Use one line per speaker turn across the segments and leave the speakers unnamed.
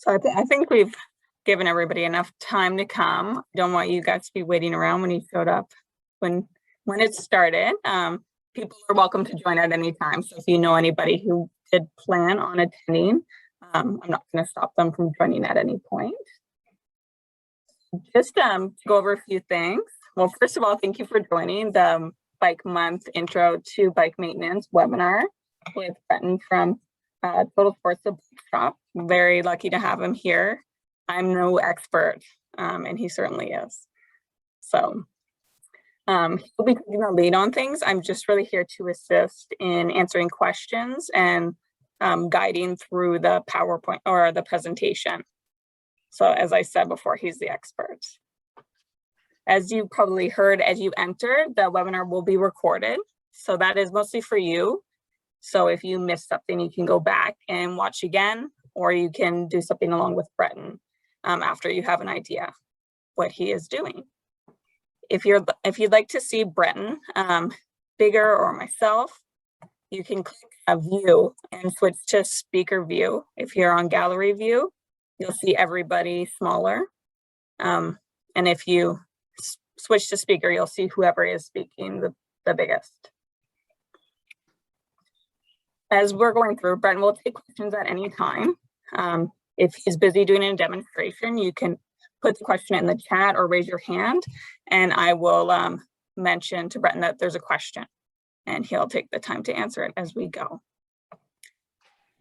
So I think we've given everybody enough time to come. I don't want you guys to be waiting around when you showed up when it started. People are welcome to join at any time. So if you know anybody who did plan on attending, I'm not going to stop them from joining at any point. Just to go over a few things. Well, first of all, thank you for joining the Bike Month Intro to Bike Maintenance webinar with Bretton from Total Sports Bike Shop. Very lucky to have him here. I'm no expert, and he certainly is. So he'll be taking the lead on things. I'm just really here to assist in answering questions and guiding through the PowerPoint or the presentation. So as I said before, he's the expert. As you probably heard as you entered, the webinar will be recorded. So that is mostly for you. So if you missed something, you can go back and watch again, or you can do something along with Bretton after you have an idea what he is doing. If you'd like to see Bretton bigger or myself, you can click a view and switch to speaker view. If you're on gallery view, you'll see everybody smaller. And if you switch to speaker, you'll see whoever is speaking the biggest. As we're going through, Bretton will take questions at any time. If he's busy doing a demonstration, you can put the question in the chat or raise your hand, and I will mention to Bretton that there's a question, and he'll take the time to answer it as we go.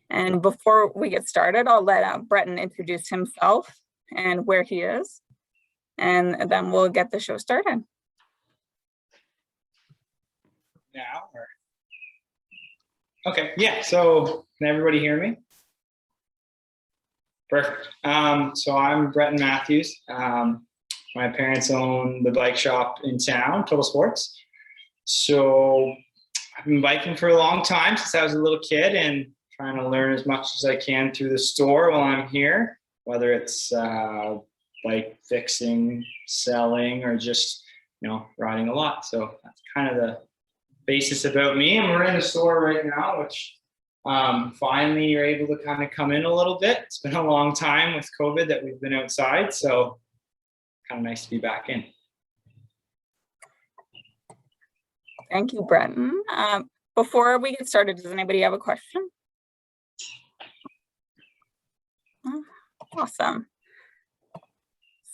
And before we get started, I'll let Bretton introduce himself and where he is, and then we'll get the show started.
Now, or... Okay, yeah, so can everybody hear me? Perfect. So I'm Bretton Matthews. My parents own the bike shop in town, Total Sports. So I've been biking for a long time, since I was a little kid, and trying to learn as much as I can through the store while I'm here, whether it's bike fixing, selling, or just, riding a lot. So that's kind of the basis about me. And we're in the store right now, which finally you're able to kind of come in a little bit. It's been a long time with COVID that we've been outside, so kind of nice to be back in.
Thank you, Bretton. Before we get started, does anybody have a question? Oh, awesome.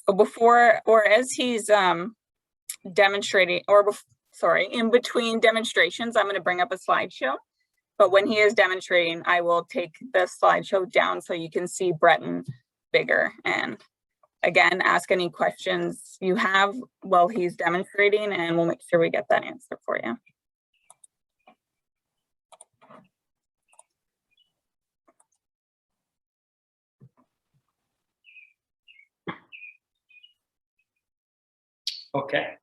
So before, or as he's demonstrating, or in between demonstrations, I'm going to bring up a slideshow. But when he is demonstrating, I will take the slideshow down so you can see Bretton bigger. And again, ask any questions you have while he's demonstrating, and we'll make sure we get that answer for you.
Okay.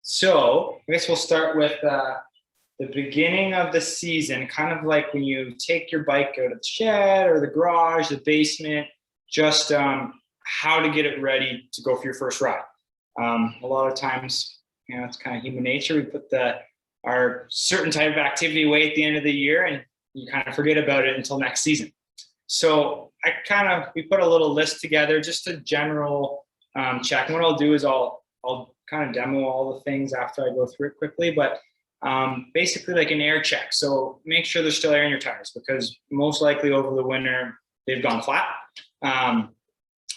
So I guess we'll start with the beginning of the season, kind of like when you take your bike out of the shed or the garage, the basement, just how to get it ready to go for your first ride. A lot of times, it's kind of human nature. We put our certain type of activity away at the end of the year, and you kind of forget about it until next season. So we put a little list together, just a general check. And what I'll do is I'll kind of demo all the things after I go through it quickly, but basically like an air check. So make sure there's still air in your tires, because most likely over the winter they've gone flat. So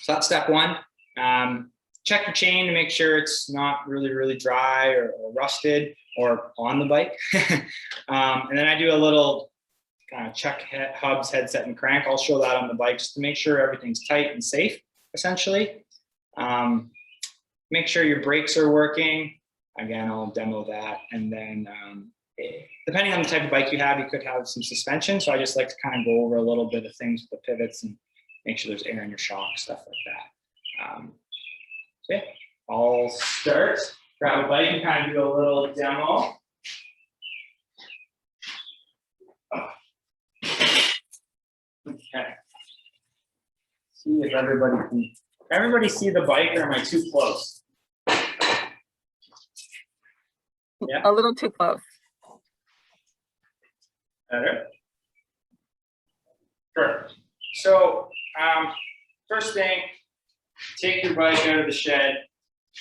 that's step one. Check your chain to make sure it's not really dry or rusted or on the bike. And then I do a little kind of check hubs, headset, and crank. I'll show that on the bike just to make sure everything's tight and safe, essentially. Make sure your brakes are working. Again, I'll demo that. And then depending on the type of bike you have, you could have some suspension. So I just like to kind of go over a little bit of things with the pivots and make sure there's air in your shock, stuff like that. So yeah, I'll start, grab a bike and kind of do a little demo. Okay. See if everybody see the bike, or am I too close? Yeah.
A little too close.
Better. Perfect. So first thing, take your bike out of the shed,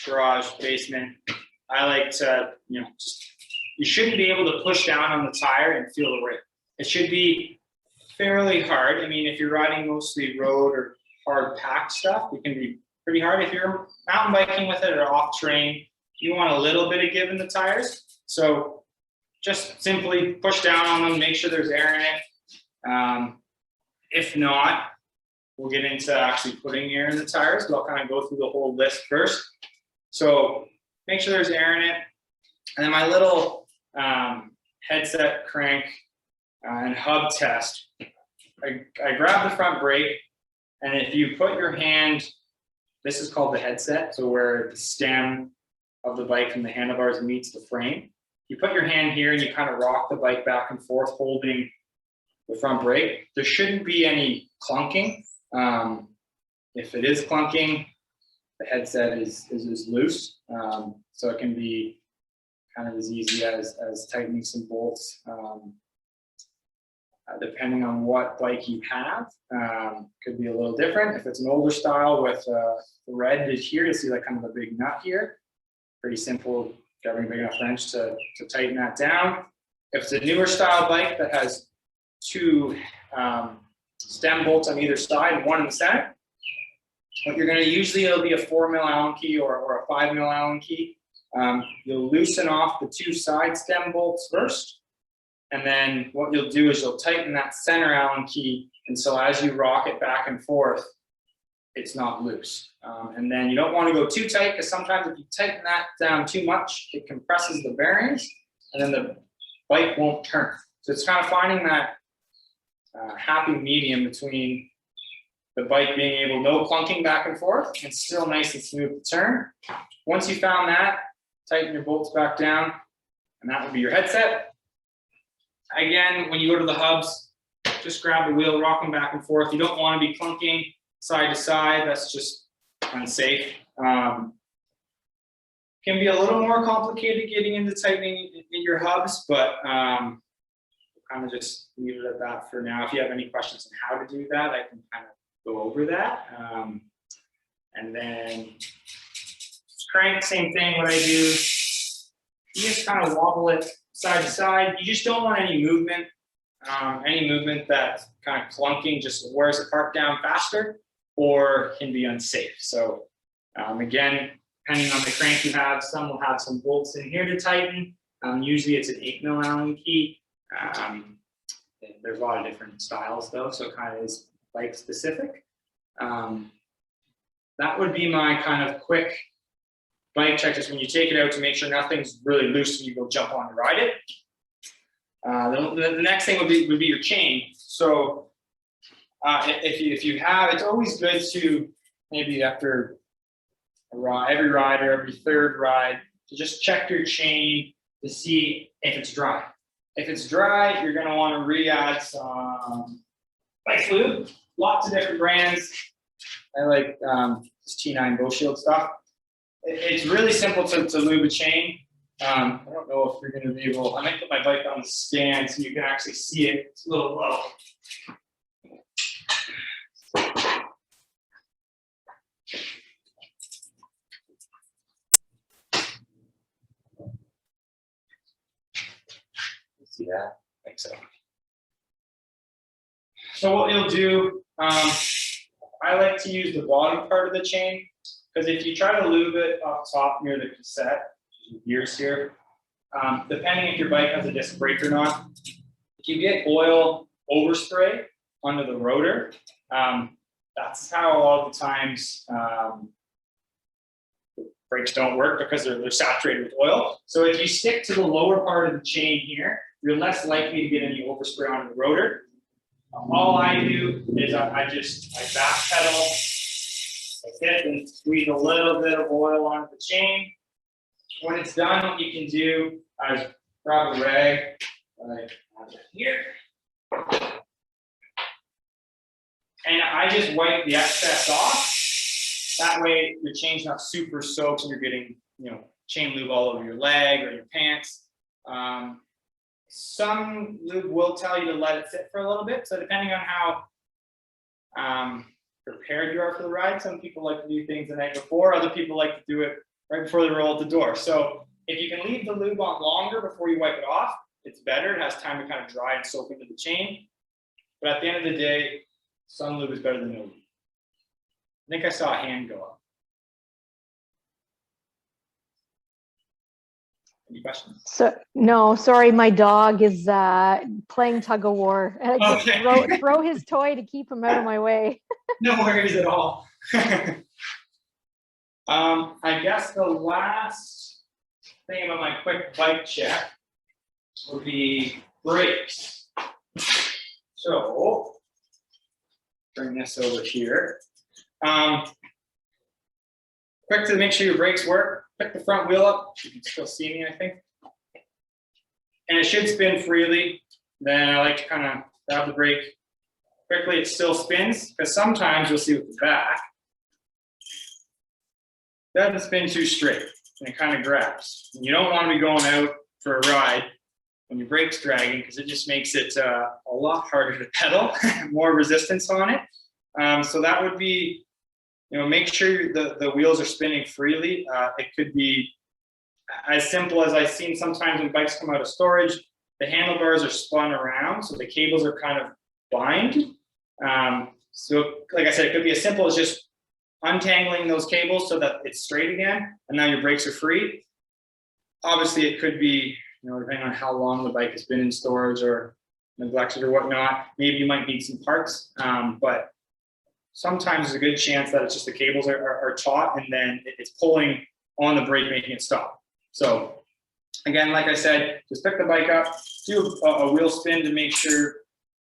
garage, basement. I like to, you shouldn't be able to push down on the tire and feel the rip. It should be fairly hard. I mean, if you're riding mostly road or hard packed stuff, it can be pretty hard. If you're mountain biking with it or off terrain, you want a little bit of give in the tires. So just simply push down on them, make sure there's air in it. If not, we'll get into actually putting air in the tires, but I'll kind of go through the whole list first. So make sure there's air in it. And then my little headset crank and hub test, I grab the front brake, and if you put your hand, this is called the headset, so where the stem of the bike and the handlebars meets the frame. You put your hand here and you kind of rock the bike back and forth holding the front brake. There shouldn't be any clunking. If it is clunking, the headset is loose. So it can be kind of as easy as tightening some bolts. Depending on what bike you have, could be a little different. If it's an older style with the red here, you see like kind of a big nut here. Pretty simple, grabbing a big enough wrench to tighten that down. If it's a newer style bike that has two stem bolts on either side, one in the center, what you're going to usually, it'll be a 4mm Allen key or a 5mm Allen key. You'll loosen off the two side stem bolts first. And then what you'll do is you'll tighten that center Allen key. And so as you rock it back and forth, it's not loose. And then you don't want to go too tight, because sometimes if you tighten that down too much, it compresses the bearings and then the bike won't turn. So it's kind of finding that happy medium between the bike being able, no clunking back and forth, and still nice and smooth to turn. Once you found that, tighten your bolts back down, and that would be your headset. Again, when you go to the hubs, just grab the wheel, rock them back and forth. You don't want to be clunking side to side. That's just unsafe. Can be a little more complicated getting into tightening in your hubs, but kind of just leave it at that for now. If you have any questions on how to do that, I can kind of go over that. And then crank, same thing. What I do, you just kind of wobble it side to side. You just don't want any movement. Any movement that's kind of clunking just wears the part down faster or can be unsafe. So again, depending on the crank you have, some will have some bolts in here to tighten. Usually it's an 8mm Allen key. There's a lot of different styles though, so it kind of is bike specific. That would be my kind of quick bike check, just when you take it out to make sure nothing's really loose when you go jump on to ride it. The next thing would be your chain. So if you have, it's always good to maybe after every ride or every third ride to just check your chain to see if it's dry. If it's dry, you're going to want to re-add some bike fluid. Lots of different brands. I like this T9 Bow Shield stuff. It's really simple to lube a chain. I don't know if you're going to be able, I might put my bike on the stand so you can actually see it. It's a little low. See that? I think so. So what you'll do, I like to use the bottom part of the chain, because if you try to lube it up top near the cassette, gears here, depending if your bike has a disc brake or not, if you get oil overspray under the rotor, that's how a lot of the times brakes don't work, because they're saturated with oil. So if you stick to the lower part of the chain here, you're less likely to get any overspray on the rotor. All I do is I backpedal like this and squeeze a little bit of oil onto the chain. When it's done, what you can do is grab a rag, like here, and I just wipe the excess off. That way, your chain's not super soaked and you're getting, chain lube all over your leg or your pants. Some lube will tell you to let it sit for a little bit. So depending on prepared you are for the ride. Some people like to do things the night before. Other people like to do it right before they roll out the door. So if you can leave the lube on longer before you wipe it off, it's better. It has time to kind of dry and soak into the chain. But at the end of the day, some lube is better than no lube. I think I saw a hand go up. Any questions?
So no, sorry, my dog is playing tug of war. And I just throw his toy to keep him out of my way.
No worries at all. I guess the last thing about my quick bike check would be brakes. So bring this over here. Quick to make sure your brakes work. Pick the front wheel up. You can still see me, I think. And it should spin freely. Then I like to kind of grab the brake. Quickly, it still spins, because sometimes you'll see with the back, it doesn't spin too straight, and it kind of grabs. And you don't want to be going out for a ride when your brake's dragging, because it just makes it a lot harder to pedal, more resistance on it. So that would be, make sure the wheels are spinning freely. It could be as simple as I've seen sometimes when bikes come out of storage, the handlebars are spun around, so the cables are kind of bind. So like I said, it could be as simple as just untangling those cables so that it's straight again, and now your brakes are free. Obviously, it could be, depending on how long the bike has been in storage or neglected or whatnot, maybe you might need some parts, but sometimes there's a good chance that it's just the cables are taut, and then it's pulling on the brake, making it stop. So again, like I said, just pick the bike up, do a wheel spin to make sure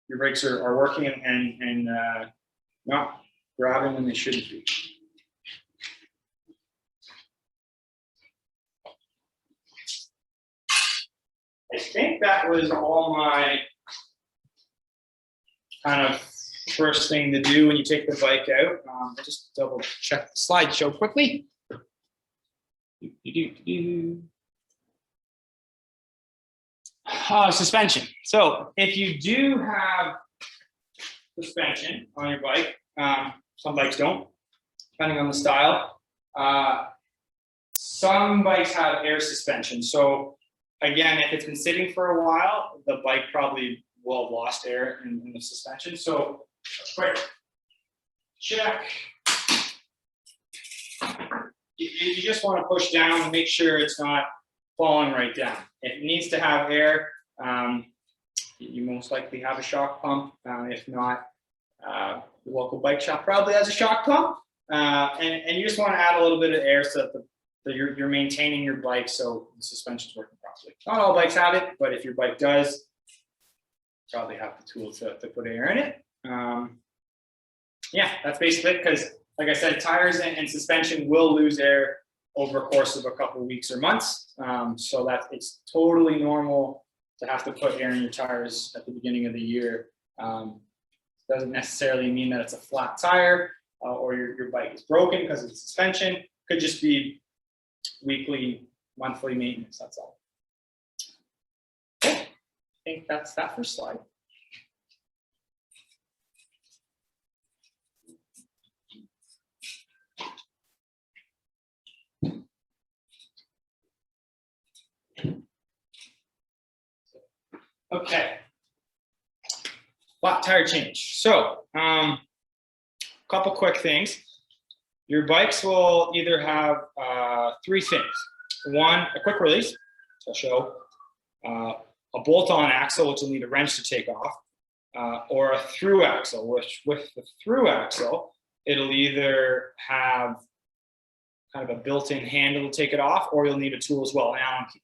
your brakes are working and not grabbing when they shouldn't be. I think that was all my kind of first thing to do when you take the bike out. I just double check the slideshow quickly. Suspension. So if you do have suspension on your bike, some bikes don't, depending on the style. Some bikes have air suspension. So again, if it's been sitting for a while, the bike probably will have lost air in the suspension. So a quick check. You just want to push down and make sure it's not falling right down. It needs to have air. You most likely have a shock pump. If not, the local bike shop probably has a shock pump. And you just want to add a little bit of air so that you're maintaining your bike so the suspension's working properly. Not all bikes have it, but if your bike does, you probably have the tools to put air in it. Yeah, that's basically it, because like I said, tires and suspension will lose air over a course of a couple of weeks or months. So that it's totally normal to have to put air in your tires at the beginning of the year. Doesn't necessarily mean that it's a flat tire or your bike is broken because of the suspension. Could just be weekly, monthly maintenance, that's all. I think that's that first slide. Okay, flat tire change. So, couple quick things. Your bikes will either have three things. One, a quick release, I'll show, a bolt-on axle, which will need a wrench to take off, or a through axle, which with the through axle, it'll either have kind of a built-in handle to take it off, or you'll need a tool as well, an Allen key.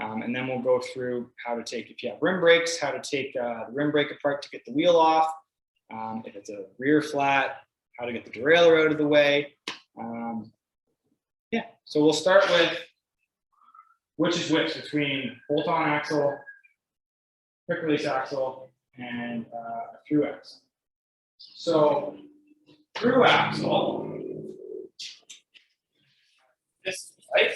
And then we'll go through how to take, if you have rim brakes, how to take the rim brake apart to get the wheel off. If it's a rear flat, how to get the derailleur out of the way. Yeah, so we'll start with which is which between bolt-on axle, quick release axle, and a through axle. So through axle, this right.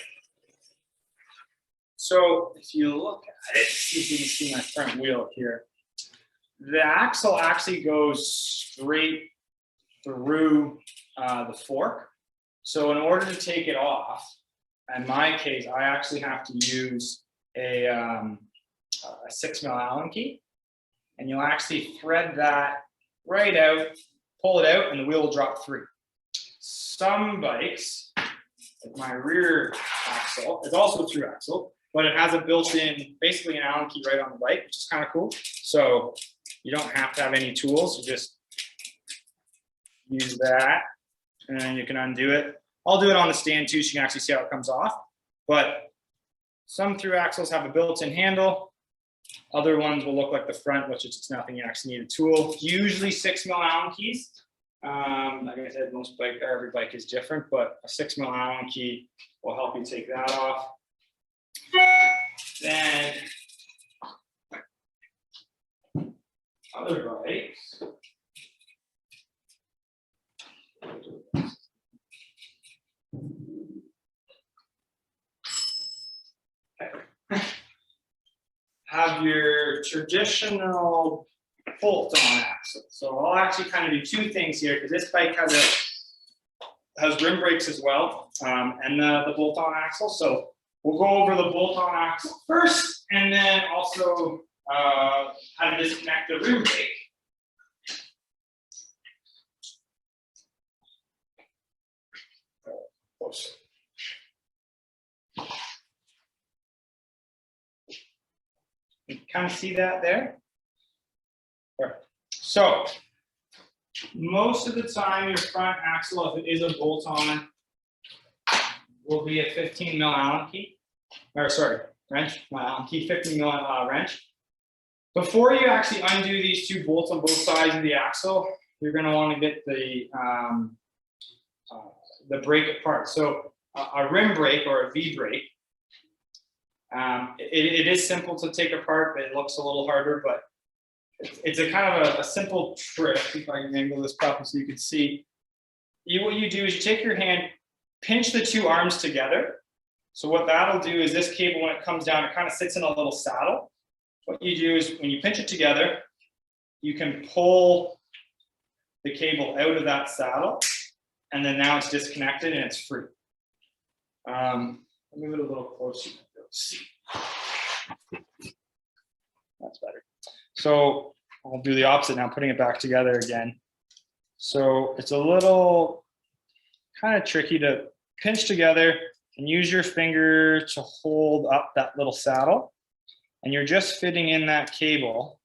So if you look at it, see if you can see my front wheel here. The axle actually goes straight through the fork. So in order to take it off, in my case, I actually have to use a 6 mil Allen key, and you'll actually thread that right out, pull it out, and the wheel will drop free. Some bikes, like my rear axle, is also a through axle, but it has a built-in, basically an Allen key right on the bike, which is kind of cool. So you don't have to have any tools, you just use that, and then you can undo it. I'll do it on the stand too, so you can actually see how it comes off. But some through axles have a built-in handle. Other ones will look like the front, which is nothing. You actually need a tool. Usually 6 mil Allen keys. Like I said, every bike is different, but a 6 mil Allen key will help you take that off. Then other bikes. Have your traditional bolt-on axle. So I'll actually kind of do two things here, because this bike has rim brakes as well, and the bolt-on axle. So we'll go over the bolt-on axle first, and then also how to disconnect the rim brake. Close. You kind of see that there? Perfect. So most of the time your front axle, if it is a bolt-on, will be a 15 mil Allen key, or sorry, wrench, my Allen key, 15 mil wrench. Before you actually undo these two bolts on both sides of the axle, you're going to want to get the brake apart. So a rim brake or a V brake, it is simple to take apart, but it looks a little harder, but it's a kind of a simple trick. If I can angle this properly so you can see. What you do is you take your hand, pinch the two arms together. So what that'll do is this cable, when it comes down, it kind of sits in a little saddle. What you do is when you pinch it together, you can pull the cable out of that saddle, and then now it's disconnected and it's free. I'll move it a little closer. That's better. So I'll do the opposite now, putting it back together again. So it's a little kind of tricky to pinch together and use your finger to hold up that little saddle. And you're just fitting in that cable.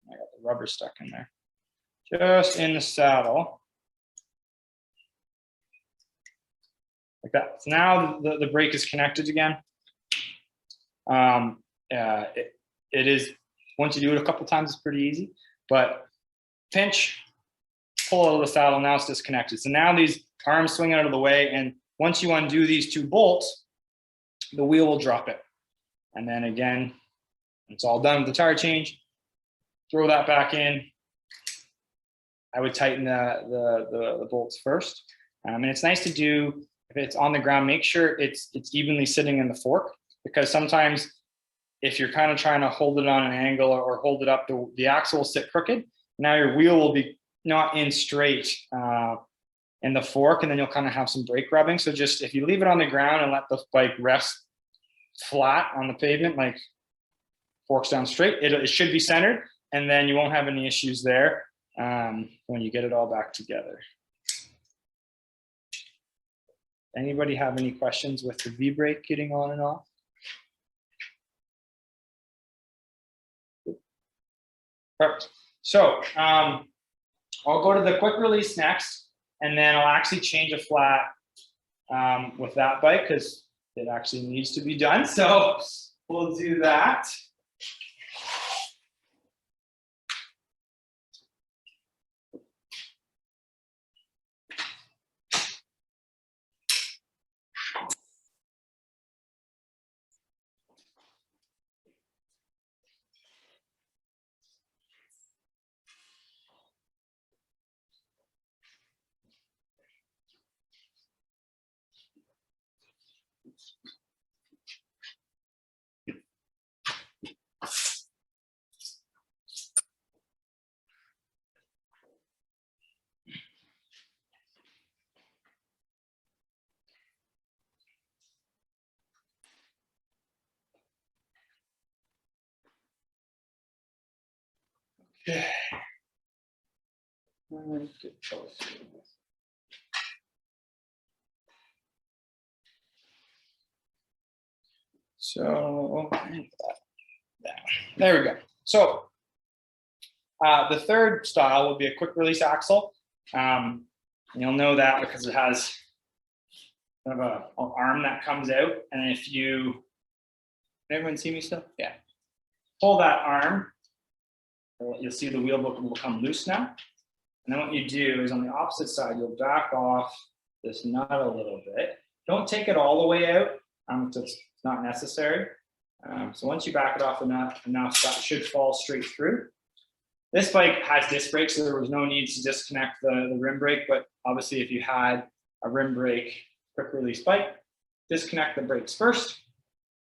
I got the rubber stuck in there. Just in the saddle. Like that. So now the brake is connected again. It is, once you do it a couple times, it's pretty easy. But pinch, pull out of the saddle, now it's disconnected. So now these arms swing out of the way, and once you undo these two bolts, the wheel will drop it. And then again, it's all done with the tire change. Throw that back in. I would tighten the bolts first. And it's nice to do, if it's on the ground, make sure it's evenly sitting in the fork, because sometimes if you're kind of trying to hold it on an angle or hold it up, the axle will sit crooked. Now your wheel will be not in straight in the fork, and then you'll kind of have some brake rubbing. So just if you leave it on the ground and let the bike rest flat on the pavement, like forks down straight, it should be centered, and then you won't have any issues there when you get it all back together. Anybody have any questions with the V-brake getting on and off? Perfect. So I'll go to the quick release next, and then I'll actually change a flat with that bike because it actually needs to be done. So we'll do that. Okay. So there we go. So the third style will be a quick release axle. You'll know that because it has kind of an arm that comes out, and if you, can everyone see me still? Yeah. Pull that arm, you'll see the wheel will come loose now. And then what you do is on the opposite side, you'll back off this nut a little bit. Don't take it all the way out. It's not necessary. So once you back it off enough, that should fall straight through. This bike has disc brakes, so there was no need to disconnect the rim brake. But obviously, if you had a rim brake quick release bike, disconnect the brakes first,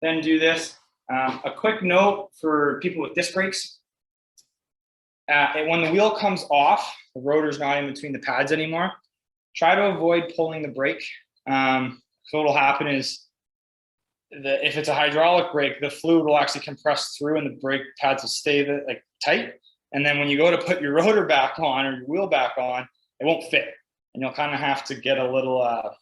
then do this. A quick note for people with disc brakes. When the wheel comes off, the rotor's not in between the pads anymore. Try to avoid pulling the brake. So what will happen is, if it's a hydraulic brake, the fluid will actually compress through and the brake pads will stay tight. And then when you go to put your rotor back on or your wheel back on, it won't fit. And you'll kind of have to get a little, a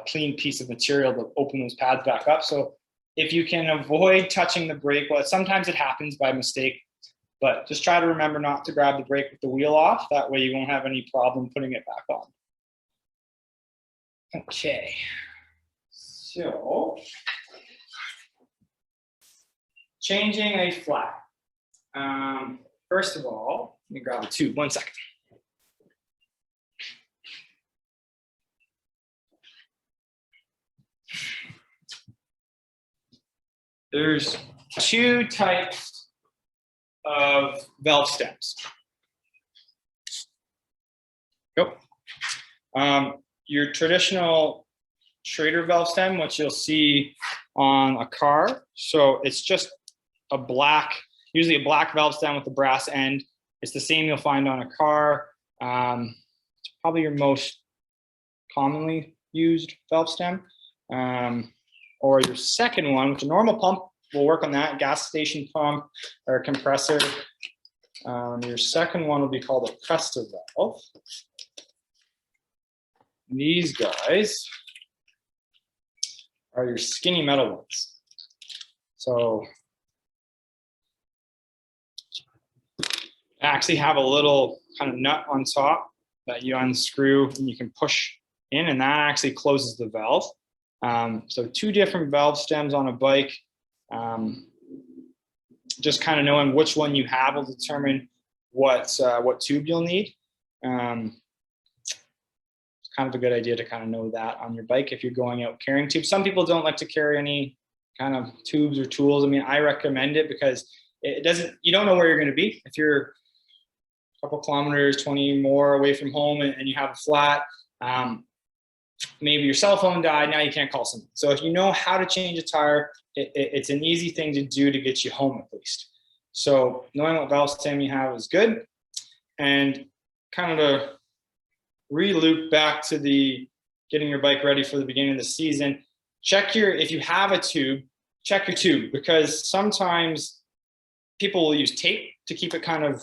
clean piece of material to open those pads back up. So if you can avoid touching the brake, well, sometimes it happens by mistake, but just try to remember not to grab the brake with the wheel off. That way you won't have any problem putting it back on. Okay, so changing a flat. First of all, let me grab a tube, 1 second. There's two types of valve stems. Go. Your traditional Schrader valve stem, which you'll see on a car. So it's just a black, usually a black valve stem with a brass end. It's the same you'll find on a car. It's probably your most commonly used valve stem. Or your second one, which a normal pump will work on that, gas station pump or a compressor. Your second one will be called a Presta valve. And these guys are your skinny metal ones. So actually have a little kind of nut on top that you unscrew and you can push in, and that actually closes the valve. So two different valve stems on a bike. Just kind of knowing which one you have will determine what tube you'll need. It's kind of a good idea to kind of know that on your bike if you're going out carrying tubes. Some people don't like to carry any kind of tubes or tools. I mean, I recommend it because it doesn't, you don't know where you're going to be. If you're a couple kilometers, 20 more away from home and you have a flat, maybe your cell phone died, now you can't call someone. So if you know how to change a tire, it's an easy thing to do to get you home at least. So knowing what valve stem you have is good. And kind of to re-loop back to the getting your bike ready for the beginning of the season, if you have a tube, check your tube, because sometimes people will use tape to keep it kind of,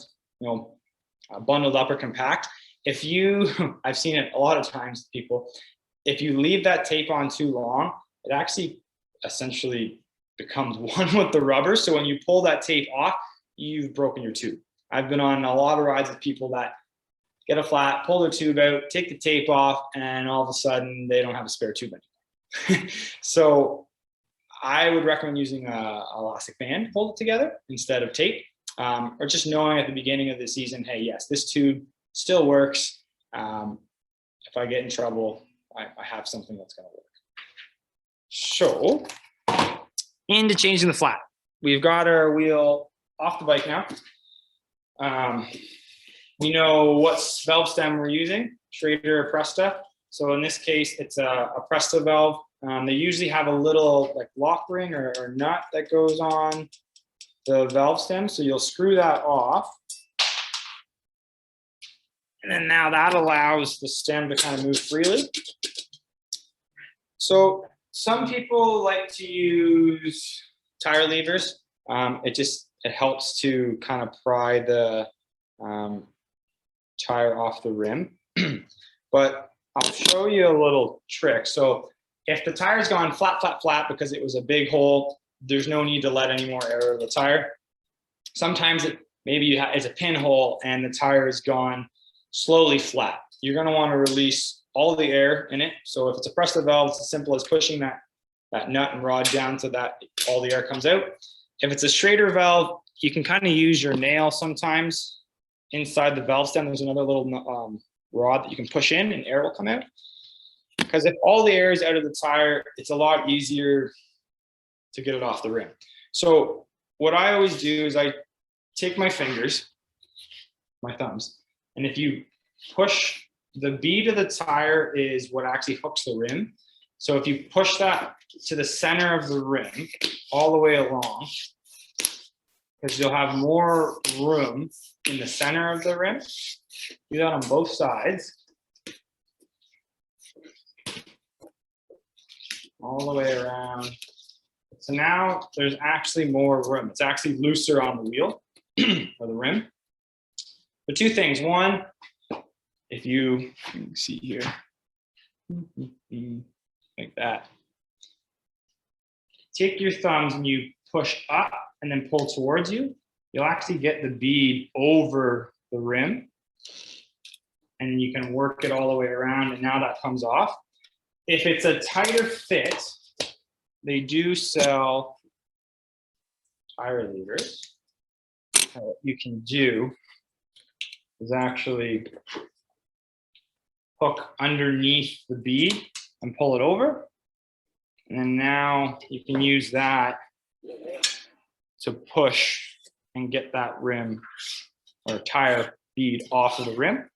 bundled up or compact. I've seen it a lot of times, people, if you leave that tape on too long, it actually essentially becomes one with the rubber. So when you pull that tape off, you've broken your tube. I've been on a lot of rides with people that get a flat, pull their tube out, take the tape off, and all of a sudden they don't have a spare tube anymore. So I would recommend using a elastic band to hold it together instead of tape, or just knowing at the beginning of the season, hey, yes, this tube still works. If I get in trouble, I have something that's going to work. So, into changing the flat. We've got our wheel off the bike now. We know what valve stem we're using, Schrader or Presta. So in this case, it's a Presta valve. They usually have a little lock ring or nut that goes on the valve stem. So you'll screw that off. And then now that allows the stem to kind of move freely. So some people like to use tire levers. It helps to kind of pry the tire off the rim. But I'll show you a little trick. So if the tire's gone flat, flat, flat because it was a big hole, there's no need to let any more air of the tire. Sometimes maybe it's a pinhole and the tire has gone slowly flat. You're going to want to release all the air in it. So if it's a press the valve, it's as simple as pushing that nut and rod down so that all the air comes out. If it's a straighter valve, you can kind of use your nail sometimes inside the valve stem. There's another little rod that you can push in and air will come out. Because if all the air is out of the tire, it's a lot easier to get it off the rim. So what I always do is I take my fingers, my thumbs, and if you push the bead of the tire is what actually hooks the rim. So if you push that to the center of the rim all the way along, because you'll have more room in the center of the rim. Do that on both sides. All the way around. So now there's actually more room. It's actually looser on the wheel or the rim. But two things. One, if you can see here, like that. Take your thumbs and you push up and then pull towards you. You'll actually get the bead over the rim. And you can work it all the way around, and now that comes off. If it's a tighter fit, they do sell tire levers. What you can do is actually hook underneath the bead and pull it over. And then now you can use that to push and get that rim or tire bead off of the rim.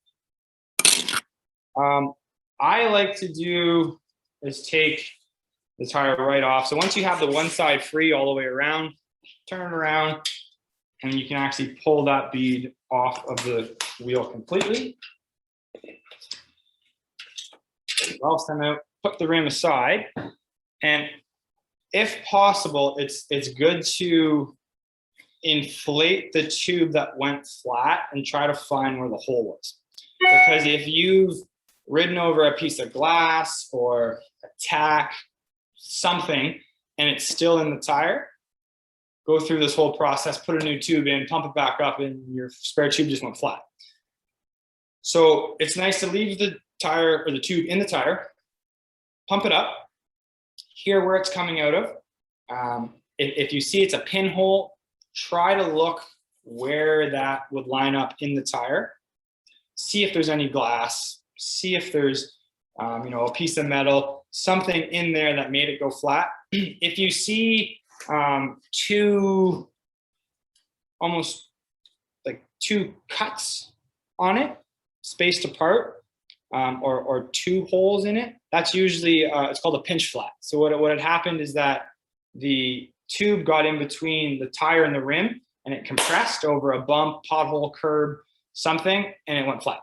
I like to do is take the tire right off. So once you have the one side free all the way around, turn it around, and you can actually pull that bead off of the wheel completely. Valve stem out, put the rim aside, and if possible, it's good to inflate the tube that went flat and try to find where the hole was. Because if you've ridden over a piece of glass or a tack, something, and it's still in the tire, go through this whole process, put a new tube in, pump it back up, and your spare tube just went flat. So it's nice to leave the tire or the tube in the tire, pump it up, hear where it's coming out of. If you see it's a pinhole, try to look where that would line up in the tire. See if there's any glass. See if there's, a piece of metal, something in there that made it go flat. If you see two cuts on it, spaced apart, or two holes in it, that's usually, it's called a pinch flat. So what had happened is that the tube got in between the tire and the rim, and it compressed over a bump, pothole, curb, something, and it went flat.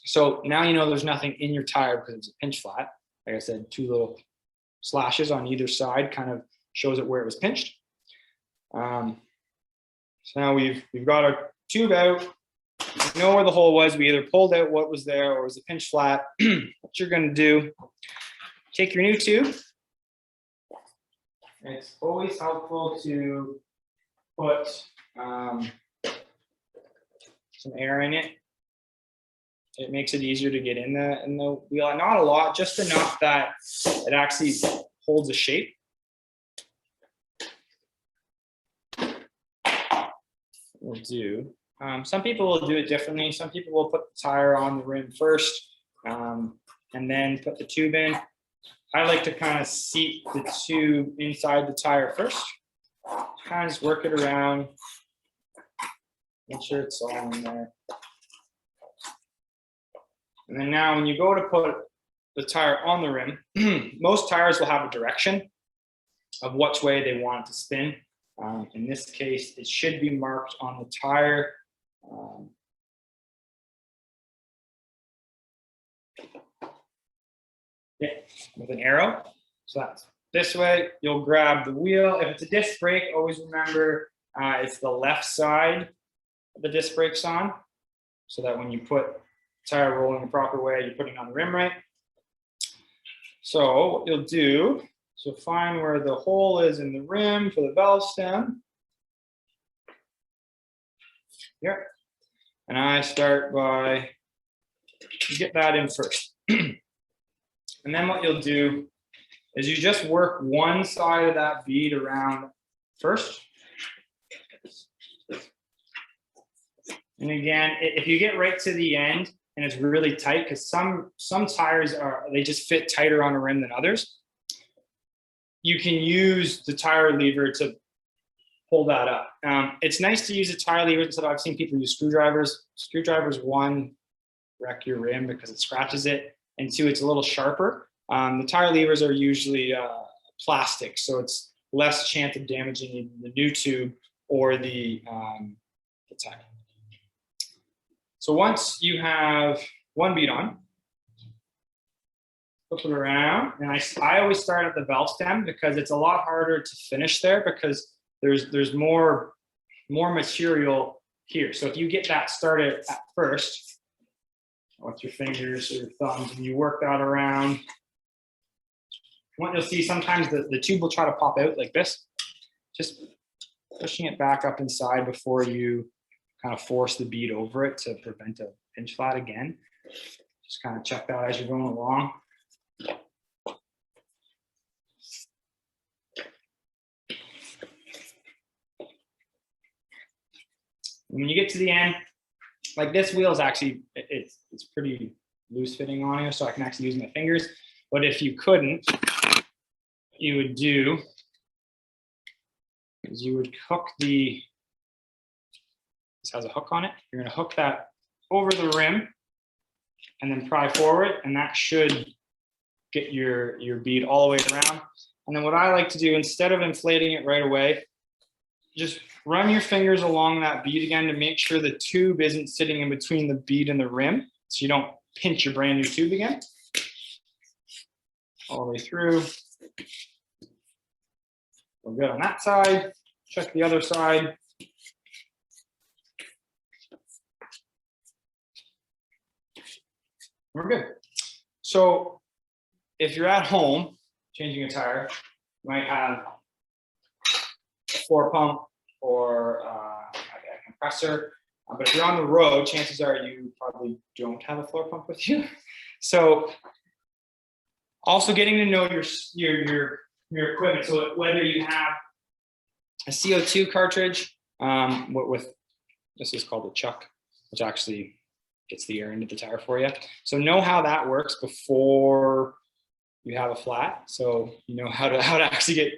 So now you know there's nothing in your tire because it's a pinch flat. Like I said, two little slashes on either side kind of shows it where it was pinched. So now we've got our tube out. We know where the hole was. We either pulled out what was there or was a pinch flat. What you're going to do, take your new tube. It's always helpful to put some air in it. It makes it easier to get in the wheel. Not a lot, just enough that it actually holds a shape. We'll do. Some people will do it differently. Some people will put the tire on the rim first and then put the tube in. I like to kind of seat the tube inside the tire first. Kind of just work it around. Make sure it's all in there. And then now when you go to put the tire on the rim, most tires will have a direction of which way they want it to spin. In this case, it should be marked on the tire. With an arrow. So that's this way. You'll grab the wheel. If it's a disc brake, always remember it's the left side the disc brakes on, so that when you put tire rolling the proper way, you're putting on the rim right. So what you'll do is you'll find where the hole is in the rim for the valve stem. Here. And I start by, get that in first. And then what you'll do is you just work one side of that bead around first. And again, if you get right to the end and it's really tight, because some tires they just fit tighter on a rim than others, you can use the tire lever to pull that up. It's nice to use a tire lever instead of, I've seen people use screwdrivers. Screwdrivers, one, wreck your rim because it scratches it, and two, it's a little sharper. The tire levers are usually plastic, so it's less chance of damaging the new tube or the tire. So once you have one bead on, flip it around, and I always start at the valve stem because it's a lot harder to finish there because there's more material here. So if you get that started at first with your fingers or your thumbs and you work that around, what you'll see sometimes the tube will try to pop out like this. Just pushing it back up inside before you kind of force the bead over it to prevent a pinch flat again. Just kind of check that as you're going along. When you get to the end, like this wheel is actually, it's pretty loose fitting on here, so I can actually use my fingers. But if you couldn't, you would do is you would hook this has a hook on it. You're going to hook that over the rim and then pry forward, and that should get your bead all the way around. And then what I like to do, instead of inflating it right away, just run your fingers along that bead again to make sure the tube isn't sitting in between the bead and the rim, so you don't pinch your brand new tube again. All the way through. We're good on that side. Check the other side. We're good. So if you're at home changing a tire, you might have a floor pump or a compressor. But if you're on the road, chances are you probably don't have a floor pump with you. So also getting to know your equipment. So whether you have a CO2 cartridge, with this is called a chuck, which actually gets the air into the tire for you. So know how that works before you have a flat. So you know how to actually get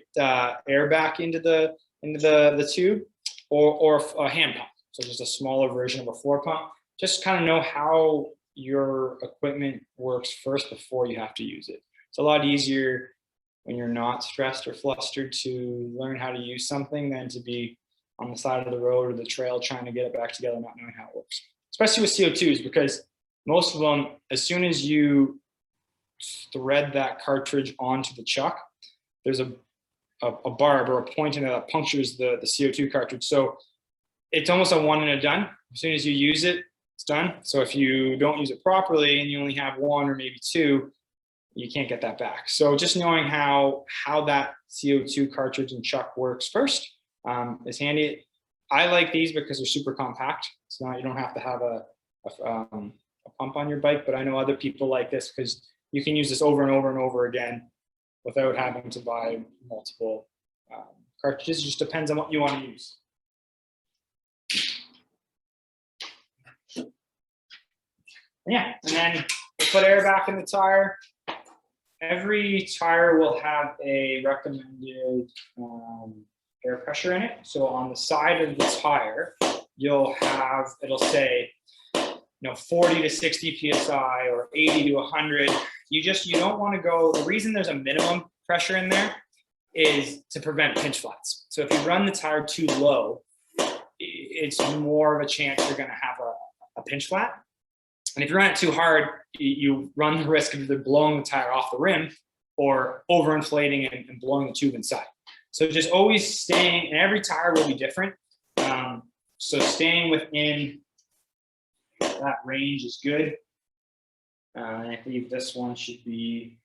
air back into the tube, or a hand pump. So just a smaller version of a floor pump. Just kind of know how your equipment works first before you have to use it. It's a lot easier when you're not stressed or flustered to learn how to use something than to be on the side of the road or the trail trying to get it back together, not knowing how it works. Especially with CO2s, because most of them, as soon as you thread that cartridge onto the chuck, there's a barb or a point in it that punctures the CO2 cartridge. So it's almost a one and a done. As soon as you use it, it's done. So if you don't use it properly and you only have one or maybe two, you can't get that back. So just knowing how that CO2 cartridge and chuck works first is handy. I like these because they're super compact. It's not, you don't have to have a pump on your bike, but I know other people like this because you can use this over and over and over again without having to buy multiple cartridges. It just depends on what you want to use. Yeah, and then we'll put air back in the tire. Every tire will have a recommended air pressure in it. So on the side of the tire, it'll say, 40 to 60 PSI or 80 to 100. You don't want to go, the reason there's a minimum pressure in there is to prevent pinch flats. So if you run the tire too low, it's more of a chance you're going to have a pinch flat. And if you run it too hard, you run the risk of either blowing the tire off the rim or overinflating and blowing the tube inside. So just always staying, and every tire will be different. So staying within that range is good. I believe this one should be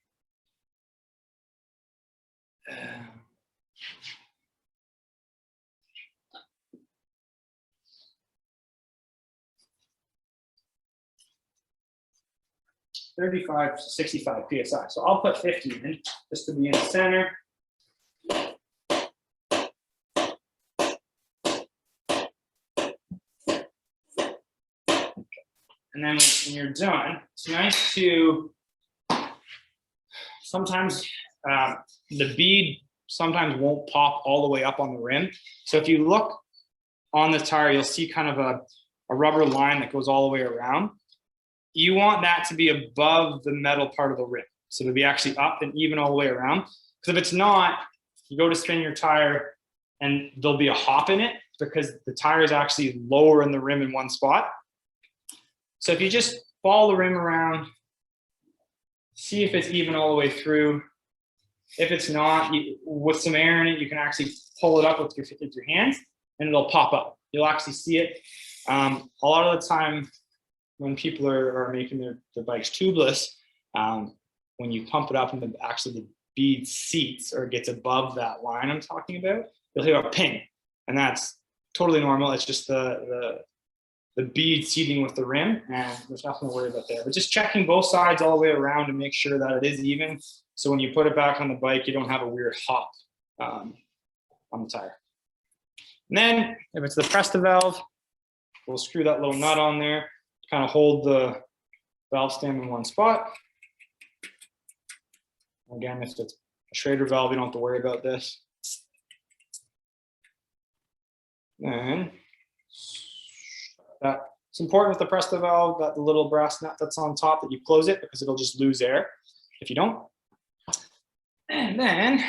35 to 65 psi. So I'll put 50 in just to be in the center. And then when you're done, it's nice to sometimes the bead sometimes won't pop all the way up on the rim. So if you look on the tire, you'll see kind of a rubber line that goes all the way around. You want that to be above the metal part of the rim. So to be actually up and even all the way around. Because if it's not, you go to spin your tire and there'll be a hop in it because the tire is actually lower in the rim in one spot. So if you just follow the rim around, see if it's even all the way through. If it's not, with some air in it, you can actually pull it up with your hands and it'll pop up. You'll actually see it. A lot of the time when people are making their bikes tubeless, when you pump it up and actually the bead seats or gets above that line I'm talking about, you'll hear a ping. And that's totally normal. It's just the bead seating with the rim, and there's nothing to worry about there. But just checking both sides all the way around to make sure that it is even. So when you put it back on the bike, you don't have a weird hop on the tire. And then if it's the Presta valve, we'll screw that little nut on there, kind of hold the valve stem in one spot. Again, if it's a Schrader valve, you don't have to worry about this. And it's important with the Presta valve that the little brass nut that's on top that you close it because it'll just lose air if you don't. And then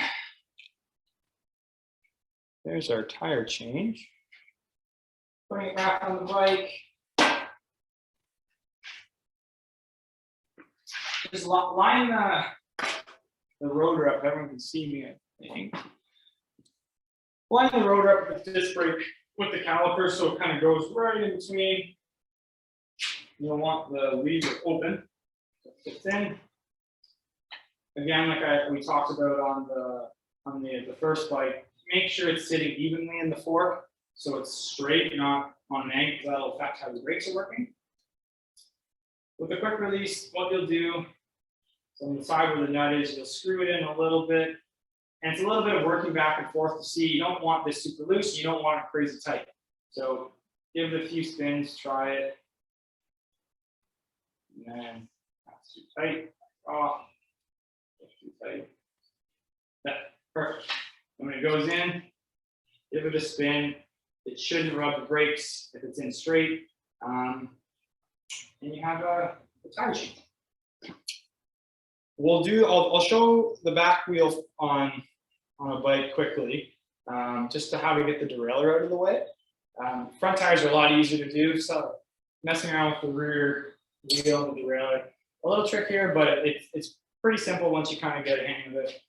there's our tire change. Putting it back on the bike. Just line the rotor up. Everyone can see me, I think. Line the rotor up with the disc brake with the caliper so it kind of goes right in between. You'll want the lever open. It fits in. Again, like we talked about on the first bike, make sure it's sitting evenly in the fork so it's straight, not on an angle. That'll affect how the brakes are working. With the quick release, what you'll do, so on the side where the nut is, you'll screw it in a little bit. And it's a little bit of working back and forth to see. You don't want this super loose. You don't want it crazy tight. So give it a few spins, try it. And then that's too tight. Off. That's too tight. That's perfect. And when it goes in, give it a spin. It shouldn't rub the brakes if it's in straight. And you have a tire change. I'll show the back wheel on a bike quickly, just to how to get the derailleur out of the way. Front tires are a lot easier to do, so messing around with the rear wheel and the derailleur, a little trick here, but it's pretty simple once you kind of get a hang of it.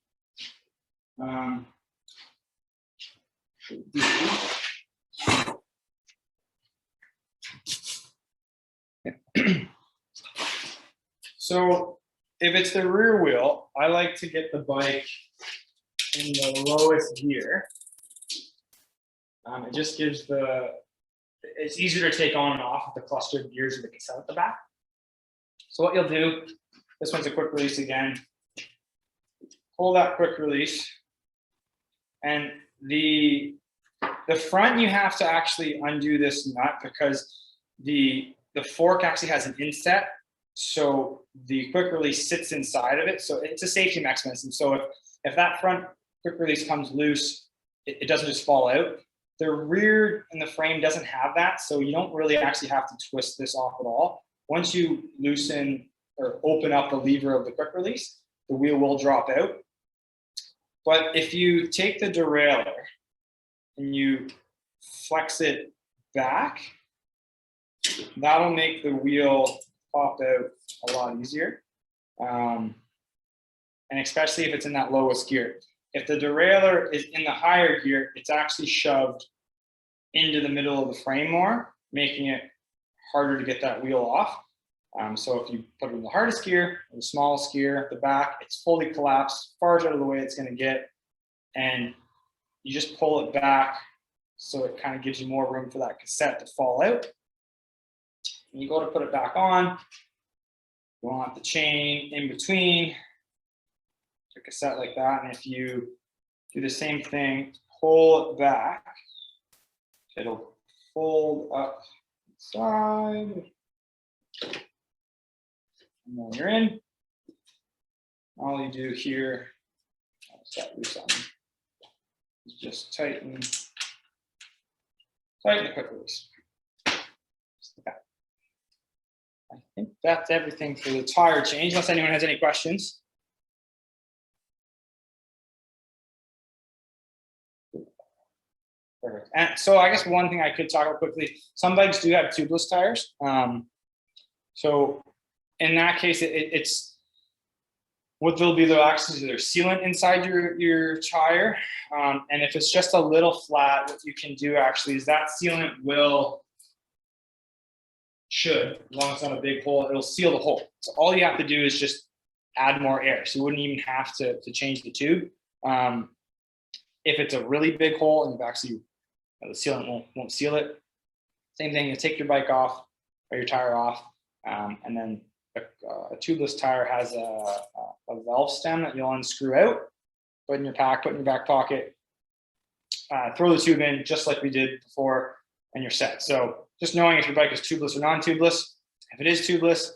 So if it's the rear wheel, I like to get the bike in the lowest gear. It just gives it's easier to take on and off with the clustered gears with the cassette at the back. So what you'll do, this one's a quick release again. Pull that quick release. And the front, you have to actually undo this nut because the fork actually has an inset. So the quick release sits inside of it. So it's a safety mechanism. So if that front quick release comes loose, it doesn't just fall out. The rear and the frame doesn't have that. So you don't really actually have to twist this off at all. Once you loosen or open up the lever of the quick release, the wheel will drop out. But if you take the derailleur and you flex it back, that'll make the wheel pop out a lot easier. And especially if it's in that lowest gear. If the derailleur is in the higher gear, it's actually shoved into the middle of the frame more, making it harder to get that wheel off. So if you put it in the hardest gear, or the smallest gear, the back, it's fully collapsed, far out of the way it's going to get, and you just pull it back so it kind of gives you more room for that cassette to fall out. And you go to put it back on, you want the chain in between the cassette like that, and if you do the same thing, pull it back, it'll fold up the side. And when you're in, all you do here, is just tighten the quick release. Just like that. I think that's everything for the tire change, unless anyone has any questions. Perfect. And so I guess one thing I could talk about quickly, some bikes do have tubeless tires. So in that case, it's what they'll be, they'll actually do their sealant inside your tire. And if it's just a little flat, what you can do actually is that sealant should, as long as it's not a big hole, it'll seal the hole. So all you have to do is just add more air. So you wouldn't even have to change the tube. If it's a really big hole and you've actually, the sealant won't seal it. Same thing, you take your bike off or your tire off, and then a tubeless tire has a valve stem that you'll unscrew out, put in your pack, put in your back pocket, throw the tube in just like we did before, and you're set. So just knowing if your bike is tubeless or non-tubeless. If it is tubeless,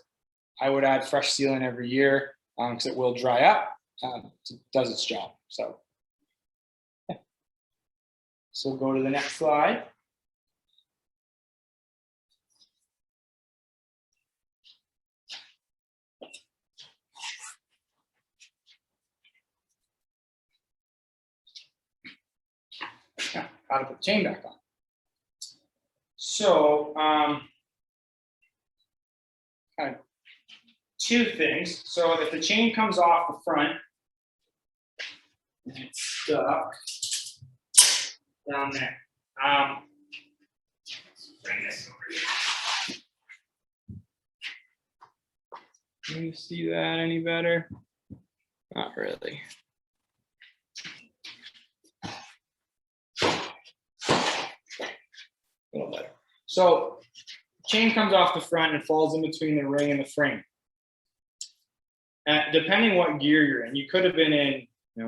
I would add fresh sealant every year because it will dry up. It does its job. So, yeah. So go to the next slide. Yeah, how to put the chain back on. So, kind of two things. So if the chain comes off the front and it's stuck down there, let's bring this over here. Can you see that any better? Not really. A little better. So chain comes off the front and falls in between the ring and the frame. Depending what gear you're in, you could have been in,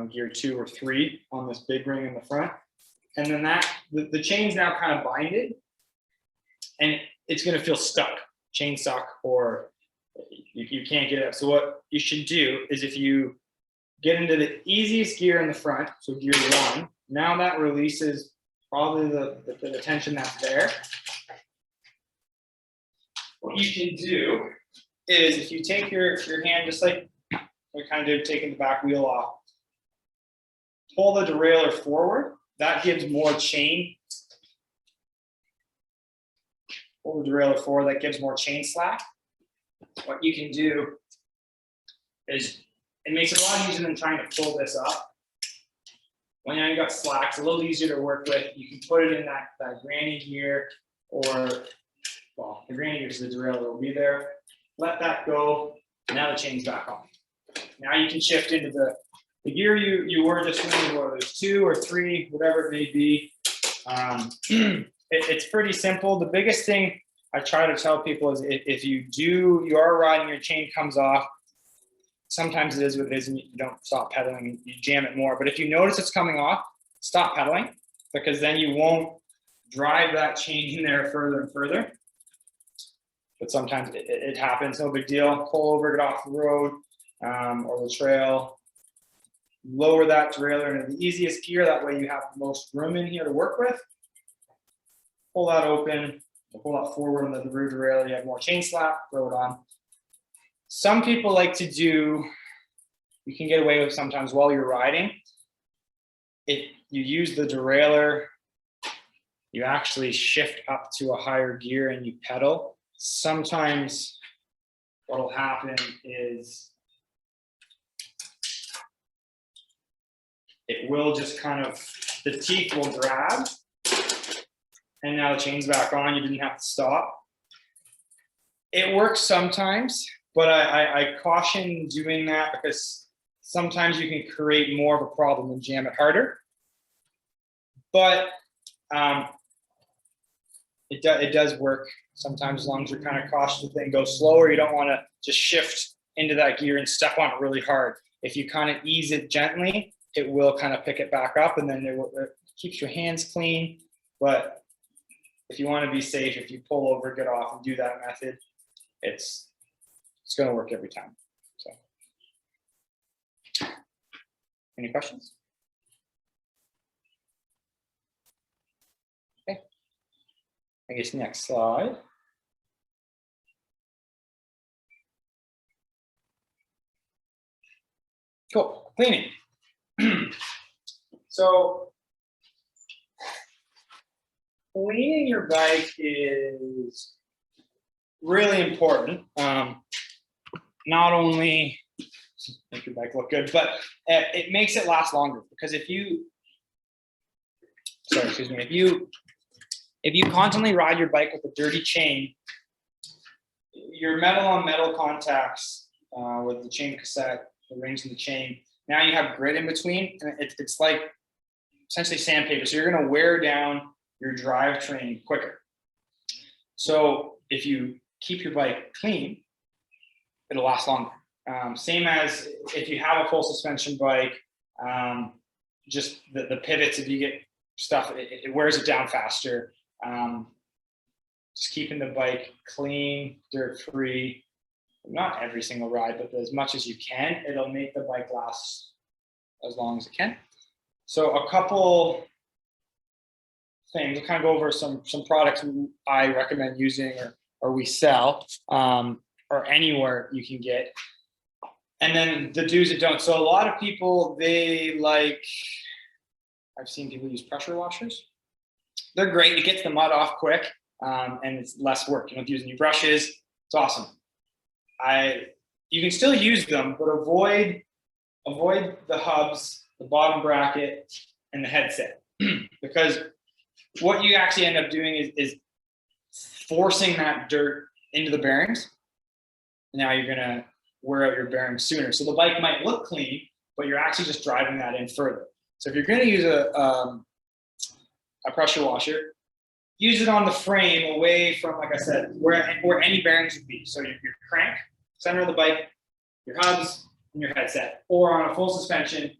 gear 2 or 3 on this big ring in the front, and then the chain's now kind of binded, and it's going to feel stuck, chain stuck, or you can't get it up. So what you should do is if you get into the easiest gear in the front, so gear 1, now that releases probably the tension that's there. What you can do is if you take your hand, just like we kind of did taking the back wheel off, pull the derailleur forward. That gives more chain. Pull the derailleur forward, that gives more chain slack. What you can do is, it makes it a lot easier than trying to pull this up. When you got slack, it's a little easier to work with. You can put it in that granny gear, or, well, the granny gear, so the derailleur will be there. Let that go. Now the chain's back on. Now you can shift into the gear you were just in, whether it's 2 or 3, whatever it may be. It's pretty simple. The biggest thing I try to tell people is if you are riding, your chain comes off, sometimes it is what it is, and you don't stop pedaling, you jam it more. But if you notice it's coming off, stop pedaling, because then you won't drive that chain in there further and further. But sometimes it happens, no big deal. Pull over, get off the road or the trail. Lower that derailleur into the easiest gear. That way you have the most room in here to work with. Pull that open, pull that forward on the rear derailleur. You have more chain slack, throw it on. Some people like to do, you can get away with sometimes while you're riding. If you use the derailleur, you actually shift up to a higher gear and you pedal. Sometimes what will happen is it will just kind of, the teeth will grab and now the chain's back on, you didn't have to stop. It works sometimes, but I caution doing that because sometimes you can create more of a problem and jam it harder. But it does work sometimes, as long as you're kind of cautious with it and go slower. You don't want to just shift into that gear and step on it really hard. If you kind of ease it gently, it will kind of pick it back up, and then it keeps your hands clean. But if you want to be safe, if you pull over, get off, and do that method, it's going to work every time. So, any questions? Okay. I guess next slide. Cool. Cleaning. So cleaning your bike is really important. Not only make your bike look good, but it makes it last longer. Because if you constantly ride your bike with a dirty chain, your metal on metal contacts with the chain cassette, the rings in the chain, now you have grit in between, and it's like essentially sandpaper. So you're going to wear down your drivetrain quicker. So if you keep your bike clean, it'll last longer. Same as if you have a full suspension bike, just the pivots, if you get stuff, it wears it down faster. Just keeping the bike clean, dirt-free, not every single ride, but as much as you can, it'll make the bike last as long as it can. So a couple things, I'll kind of go over some products I recommend using or we sell, or anywhere you can get. And then the do's and don'ts. So a lot of people, I've seen people use pressure washers. They're great. It gets the mud off quick, and it's less work. You don't have to use any brushes. It's awesome. You can still use them, but avoid the hubs, the bottom bracket, and the headset, because what you actually end up doing is forcing that dirt into the bearings. Now you're gonna wear out your bearings sooner. So the bike might look clean, but you're actually just driving that in further. So if you're gonna use a pressure washer, use it on the frame away from, like I said, where any bearings would be. So your crank, center of the bike, your hubs, and your headset. Or on a full suspension,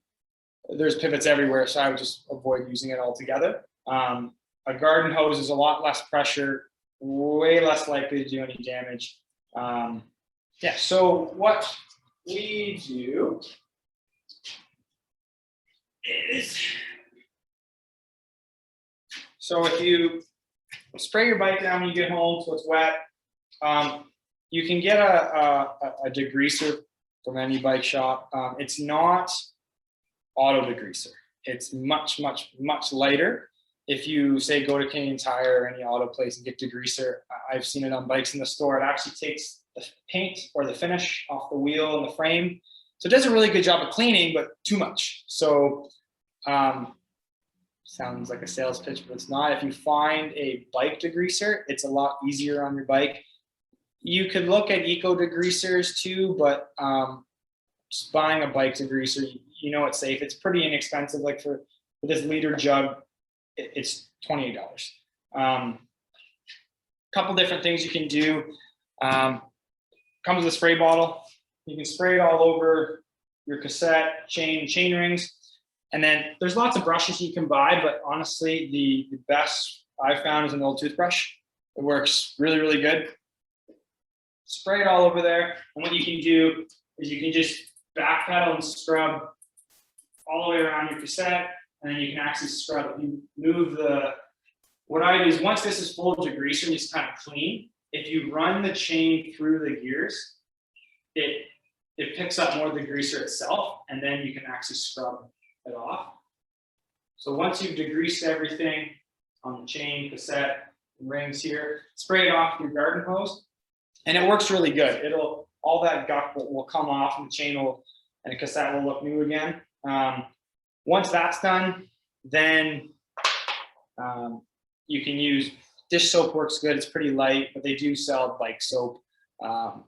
there's pivots everywhere, so I would just avoid using it altogether. A garden hose is a lot less pressure, way less likely to do any damage. Yeah, so what we do is, so if you spray your bike down when you get home so it's wet, you can get a degreaser from any bike shop. It's not auto degreaser. It's much, much, much lighter. If you say go to Canadian Tire or any auto place and get degreaser, I've seen it on bikes in the store. It actually takes the paint or the finish off the wheel and the frame. So it does a really good job of cleaning, but too much. So sounds like a sales pitch, but it's not. If you find a bike degreaser, it's a lot easier on your bike. You could look at eco degreasers too, but just buying a bike degreaser, you know it's safe. It's pretty inexpensive. Like for this liter jug, it's $28. Couple different things you can do. Comes with a spray bottle. You can spray it all over your cassette, chain rings. And then there's lots of brushes you can buy, but honestly, the best I've found is an old toothbrush. It works really, really good. Spray it all over there. And what you can do is you can just backpedal and scrub all the way around your cassette, and then you can actually scrub it. You move what I do is once this is full of degreaser and it's kind of clean, if you run the chain through the gears, it picks up more of the degreaser itself, and then you can actually scrub it off. So once you've degreased everything on the chain, cassette, rings here, spray it off with your garden hose, and it works really good. All that gunk will come off, and the chain and the cassette will look new again. Once that's done, then you can use dish soap, works good. It's pretty light, but they do sell bike soap.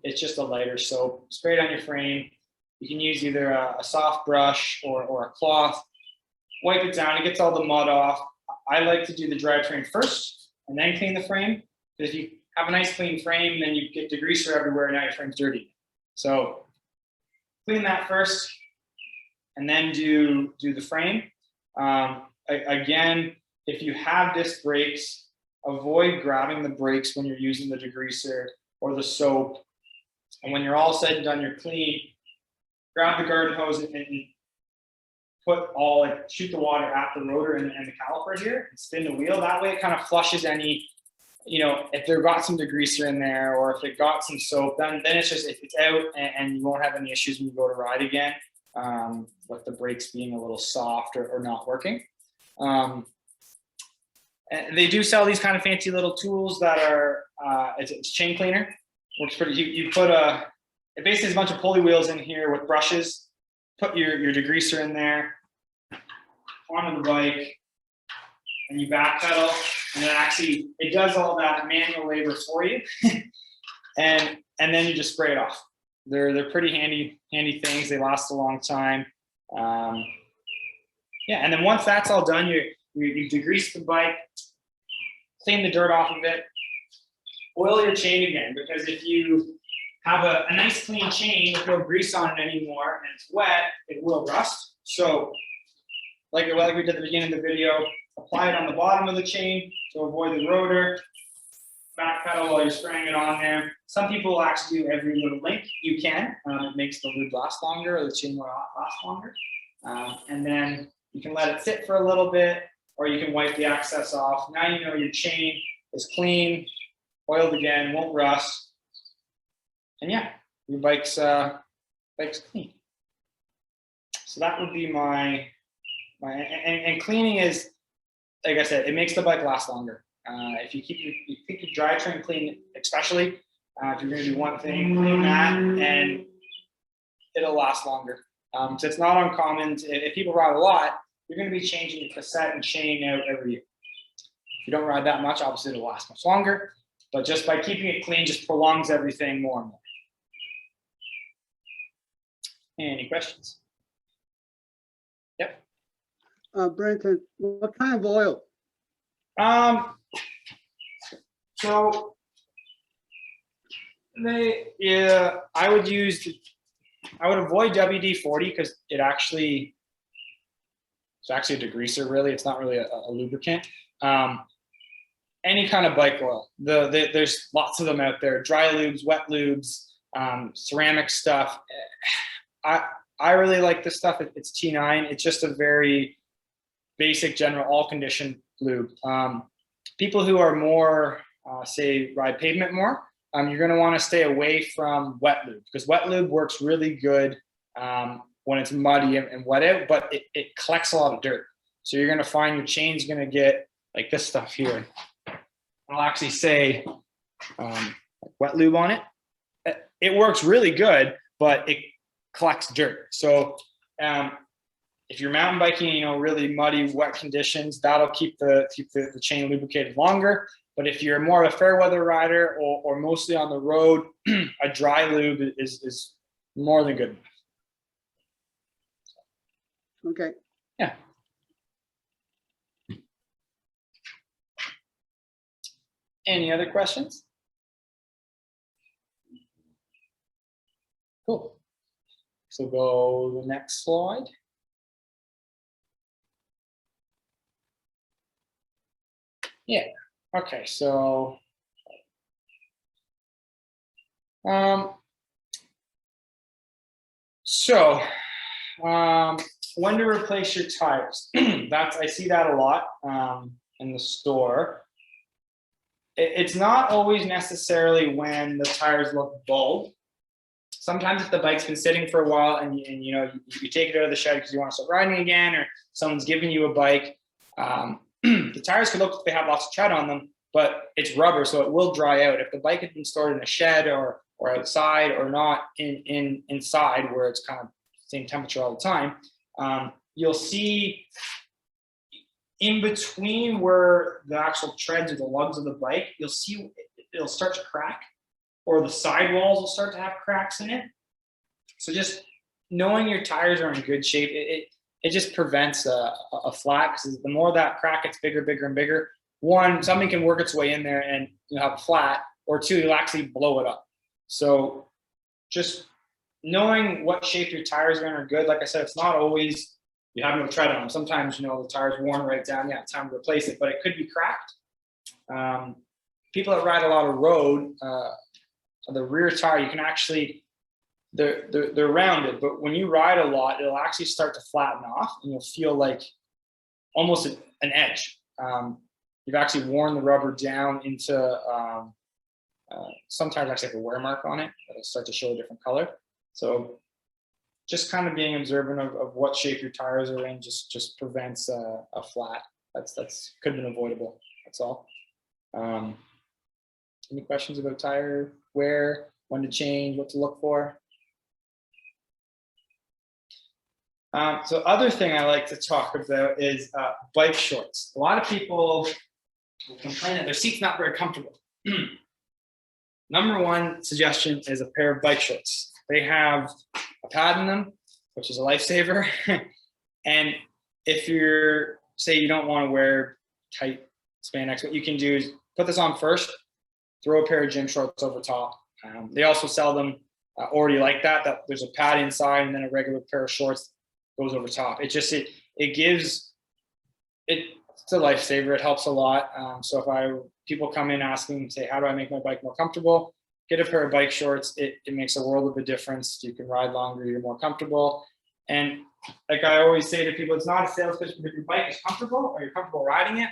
It's just a lighter soap. Spray it on your frame. You can use either a soft brush or a cloth. Wipe it down. It gets all the mud off. I like to do the drivetrain first and then clean the frame. Because if you have a nice clean frame, then you get degreaser everywhere, and now your frame's dirty. So clean that first, and then do the frame. Again, if you have disc brakes, avoid grabbing the brakes when you're using the degreaser or the soap. And when you're all said and done, you're clean, grab the garden hose and shoot the water at the rotor and the caliper here and spin the wheel. That way it kind of flushes any, if there got some degreaser in there or if it got some soap, then it's out and you won't have any issues when you go to ride again, with the brakes being a little soft or not working. And they do sell these kind of fancy little tools that are, it's chain cleaner. Works pretty, you put it basically is a bunch of pulley wheels in here with brushes. Put your degreaser in there, onto the bike, and you backpedal, and it does all that manual labor for you, and then you just spray it off. They're pretty handy things. They last a long time. Yeah, and then once that's all done, you degrease the bike, clean the dirt off of it, oil your chain again, because if you have a nice clean chain with no grease on it anymore and it's wet, it will rust. So like we did at the beginning of the video, apply it on the bottom of the chain to avoid the rotor, backpedal while you're spraying it on there. Some people will actually do every little link. You can, it makes the lube last longer, or the chain will last longer. And then you can let it sit for a little bit, or you can wipe the excess off. Now you know your chain is clean, oiled again, won't rust. And yeah, your bike's clean. So that would be my and cleaning is, like I said, it makes the bike last longer. If you keep your drivetrain clean, especially if you're going to do one thing, clean that, and it'll last longer. So it's not uncommon if people ride a lot, you're going to be changing your cassette and chain out every year. If you don't ride that much, obviously it'll last much longer. But just by keeping it clean, just prolongs everything more and more. Any questions? Yep.
Brenton, what kind of oil?
So I would avoid WD-40 because it's actually a degreaser, really. It's not really a lubricant. Any kind of bike oil. There's lots of them out there. Dry lubes, wet lubes, ceramic stuff. I really like this stuff. It's T9. It's just a very basic, general, all-condition lube. People who are more, say, ride pavement more, you're going to want to stay away from wet lube, because wet lube works really good when it's muddy and wet out, but it collects a lot of dirt. So you're going to find your chain's going to get like this stuff here. I'll actually say wet lube on it. It works really good, but it collects dirt. So if you're mountain biking, really muddy, wet conditions, that'll keep the chain lubricated longer. But if you're more of a fair weather rider or mostly on the road, a dry lube is more than good enough.
Okay.
Yeah. Any other questions? Cool. So go to the next slide. Yeah. Okay. So when to replace your tires? I see that a lot in the store. It's not always necessarily when the tires look bald. Sometimes if the bike's been sitting for a while and you take it out of the shed because you want to start riding again, or someone's giving you a bike, the tires could look like they have lots of tread on them, but it's rubber, so it will dry out. If the bike had been stored in a shed or outside, or not inside where it's kind of same temperature all the time, you'll see in between where the actual treads or the lugs of the bike, you'll see it'll start to crack, or the sidewalls will start to have cracks in it. So just knowing your tires are in good shape, it just prevents a flat, because the more that crack gets bigger, bigger, and bigger, one, something can work its way in there and you'll have a flat, or two, you'll actually blow it up. So just knowing what shape your tires are in are good. Like I said, it's not always you have no tread on them. Sometimes, you know, the tire's worn right down, yeah, time to replace it, but it could be cracked. People that ride a lot of road, the rear tire, you can actually, they're rounded, but when you ride a lot, it'll actually start to flatten off and you'll feel like almost an edge. You've actually worn the rubber down into, sometimes actually have a wear mark on it that'll start to show a different color. So just kind of being observant of what shape your tires are in just prevents a flat. That's could have been avoidable. That's all. Any questions about tire wear, when to change, what to look for? So other thing I like to talk about is bike shorts. A lot of people will complain that their seat's not very comfortable. Number one suggestion is a pair of bike shorts. They have a pad in them, which is a lifesaver. And if you're, say you don't want to wear tight spandex, what you can do is put this on first, throw a pair of gym shorts over top. They also sell them already like that there's a pad inside and then a regular pair of shorts goes over top. It gives, it's a lifesaver. It helps a lot. So if people come in asking, say, how do I make my bike more comfortable? Get a pair of bike shorts. It makes a world of a difference. You can ride longer, you're more comfortable. And like I always say to people, it's not a sales pitch, but if your bike is comfortable or you're comfortable riding it,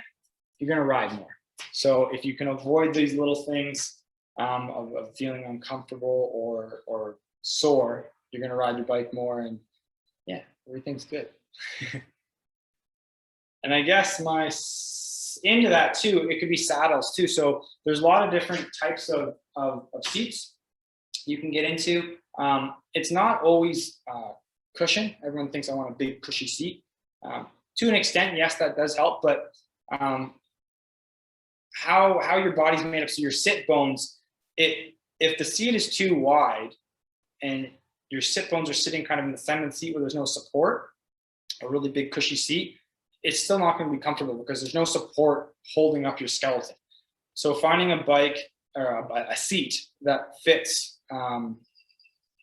you're gonna ride more. So if you can avoid these little things of feeling uncomfortable or sore, you're gonna ride your bike more, and yeah, everything's good. And I guess into that too, it could be saddles too. So there's a lot of different types of seats you can get into. It's not always cushion. Everyone thinks I want a big cushy seat. To an extent, yes, that does help, but how your body's made up, so your sit bones, if the seat is too wide and your sit bones are sitting kind of in the center of the seat where there's no support, a really big cushy seat, it's still not going to be comfortable because there's no support holding up your skeleton. So finding a bike or a seat that fits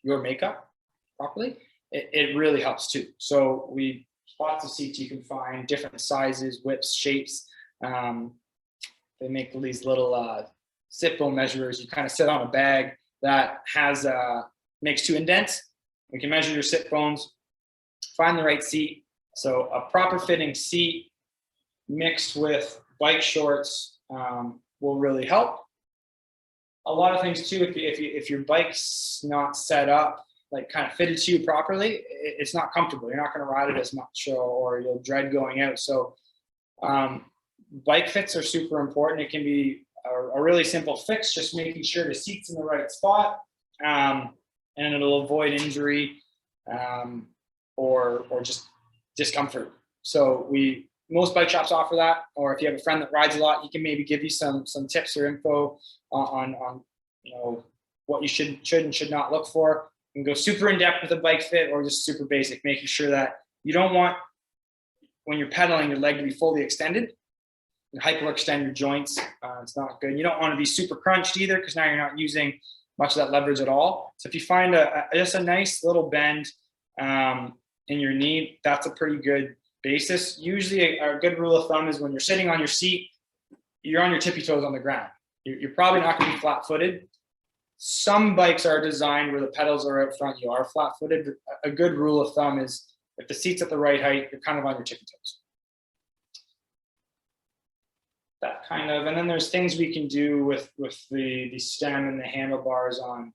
your makeup properly, it really helps too. So lots of seats you can find, different sizes, widths, shapes. They make these little sit bone measurers. You kind of sit on a bag that makes 2 indents. We can measure your sit bones, find the right seat. So a proper fitting seat mixed with bike shorts will really help. A lot of things too, if your bike's not set up, like kind of fitted to you properly, it's not comfortable. You're not going to ride it as much, or you'll dread going out. So bike fits are super important. It can be a really simple fix, just making sure the seat's in the right spot, and it'll avoid injury or just discomfort. So most bike shops offer that, or if you have a friend that rides a lot, he can maybe give you some tips or info on what you should and should not look for. You can go super in depth with a bike fit, or just super basic, making sure that you don't want, when you're pedaling, your leg to be fully extended. You hyperextend your joints. It's not good. You don't want to be super crunched either, because now you're not using much of that leverage at all. So if you find just a nice little bend in your knee, that's a pretty good basis. Usually a good rule of thumb is when you're sitting on your seat, you're on your tippy toes on the ground. You're probably not going to be flat-footed. Some bikes are designed where the pedals are out front, you are flat-footed. A good rule of thumb is if the seat's at the right height, you're kind of on your tippy toes. That kind of, and then there's things we can do with the stem and the handlebars on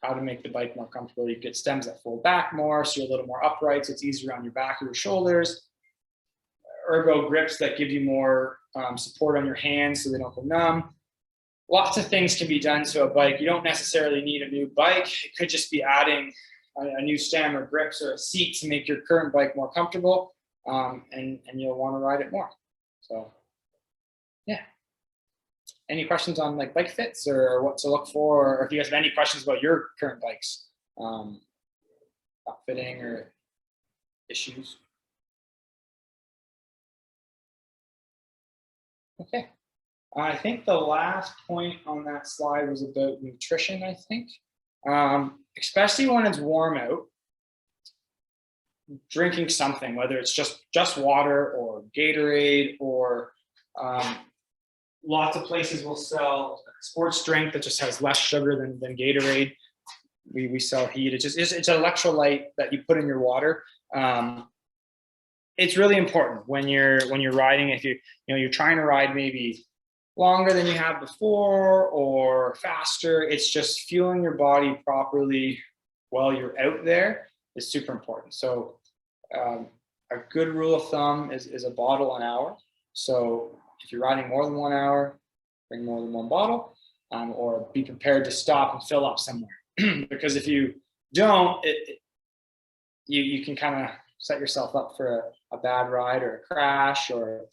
how to make the bike more comfortable. You get stems that fold back more, so you're a little more upright, so it's easier on your back or your shoulders. Ergo grips that give you more support on your hands so they don't go numb. Lots of things can be done to a bike. You don't necessarily need a new bike. It could just be adding a new stem or grips or a seat to make your current bike more comfortable, and you'll want to ride it more. So yeah. Any questions on like bike fits or what to look for, or if you guys have any questions about your current bikes, not fitting or issues? Okay. I think the last point on that slide was about nutrition, I think. Especially when it's warm out, drinking something, whether it's just water or Gatorade or lots of places will sell sports drink that just has less sugar than Gatorade. We sell Heat. It's an electrolyte that you put in your water. It's really important when you're riding. If you're trying to ride maybe longer than you have before or faster, it's just fueling your body properly while you're out there is super important. So a good rule of thumb is a bottle an hour. So if you're riding more than 1 hour, bring more than one bottle, or be prepared to stop and fill up somewhere. Because if you don't, you can kind of set yourself up for a bad ride or a crash, or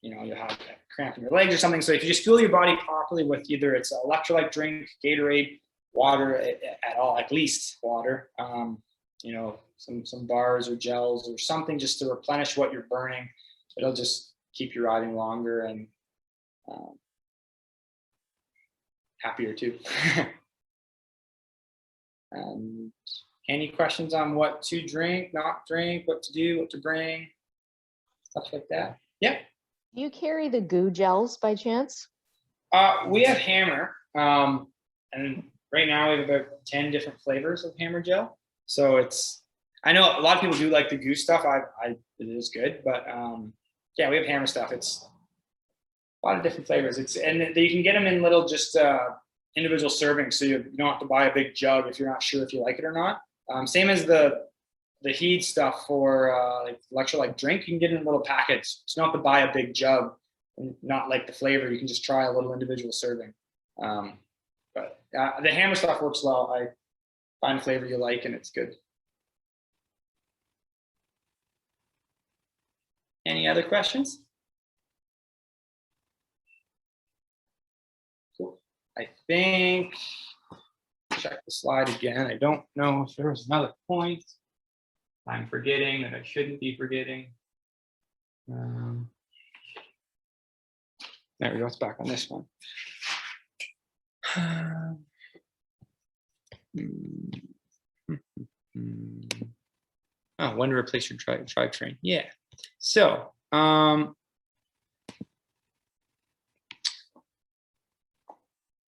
you'll have a cramp in your legs or something. So if you just fuel your body properly with either it's an electrolyte drink, Gatorade, water at all, at least water, some bars or gels or something just to replenish what you're burning, it'll just keep you riding longer and happier too. Any questions on what to drink, not drink, what to do, what to bring, stuff like that? Yeah.
Do you carry the goo gels by chance?
We have Hammer, and right now we have about 10 different flavors of Hammer gel. So I know a lot of people do like the goo stuff. It is good, but yeah, we have Hammer stuff. It's a lot of different flavors. And you can get them in little just individual servings, so you don't have to buy a big jug if you're not sure if you like it or not. Same as the Heat stuff for like electrolyte drink, you can get it in little packets. So you don't have to buy a big jug and not like the flavor. You can just try a little individual serving. But the Hammer stuff works well. I find a flavor you like and it's good. Any other questions? Cool. I think, check the slide again. I don't know if there was another point I'm forgetting that I shouldn't be forgetting. There we go. It's back on this one. Oh, when to replace your drivetrain? Yeah. So,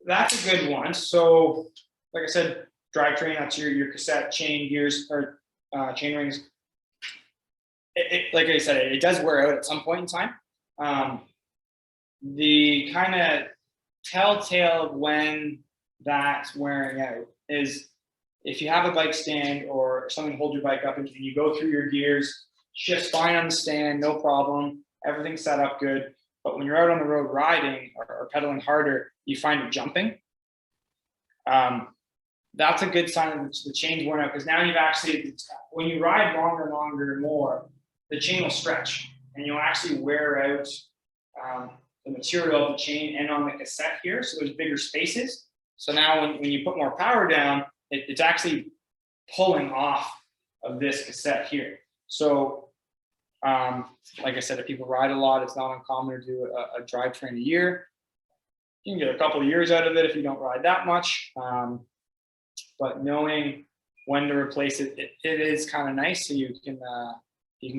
that's a good one. So, like I said, drivetrain, that's your cassette, chain, gears, or chain rings. Like I said, it does wear out at some point in time. The kind of telltale of when that's wearing out is if you have a bike stand or someone hold your bike up and you go through your gears, shifts fine on the stand, no problem, everything's set up good. But when you're out on the road riding or pedaling harder, you find it jumping. That's a good sign that the chain's worn out, because now you've actually, when you ride longer and more, the chain will stretch and you'll actually wear out the material of the chain and on the cassette here. So there's bigger spaces. So now when you put more power down, it's actually pulling off of this cassette here. So like I said, if people ride a lot, it's not uncommon to do a drivetrain a year. You can get a couple of years out of it if you don't ride that much. But knowing when to replace it, it is kind of nice. So you can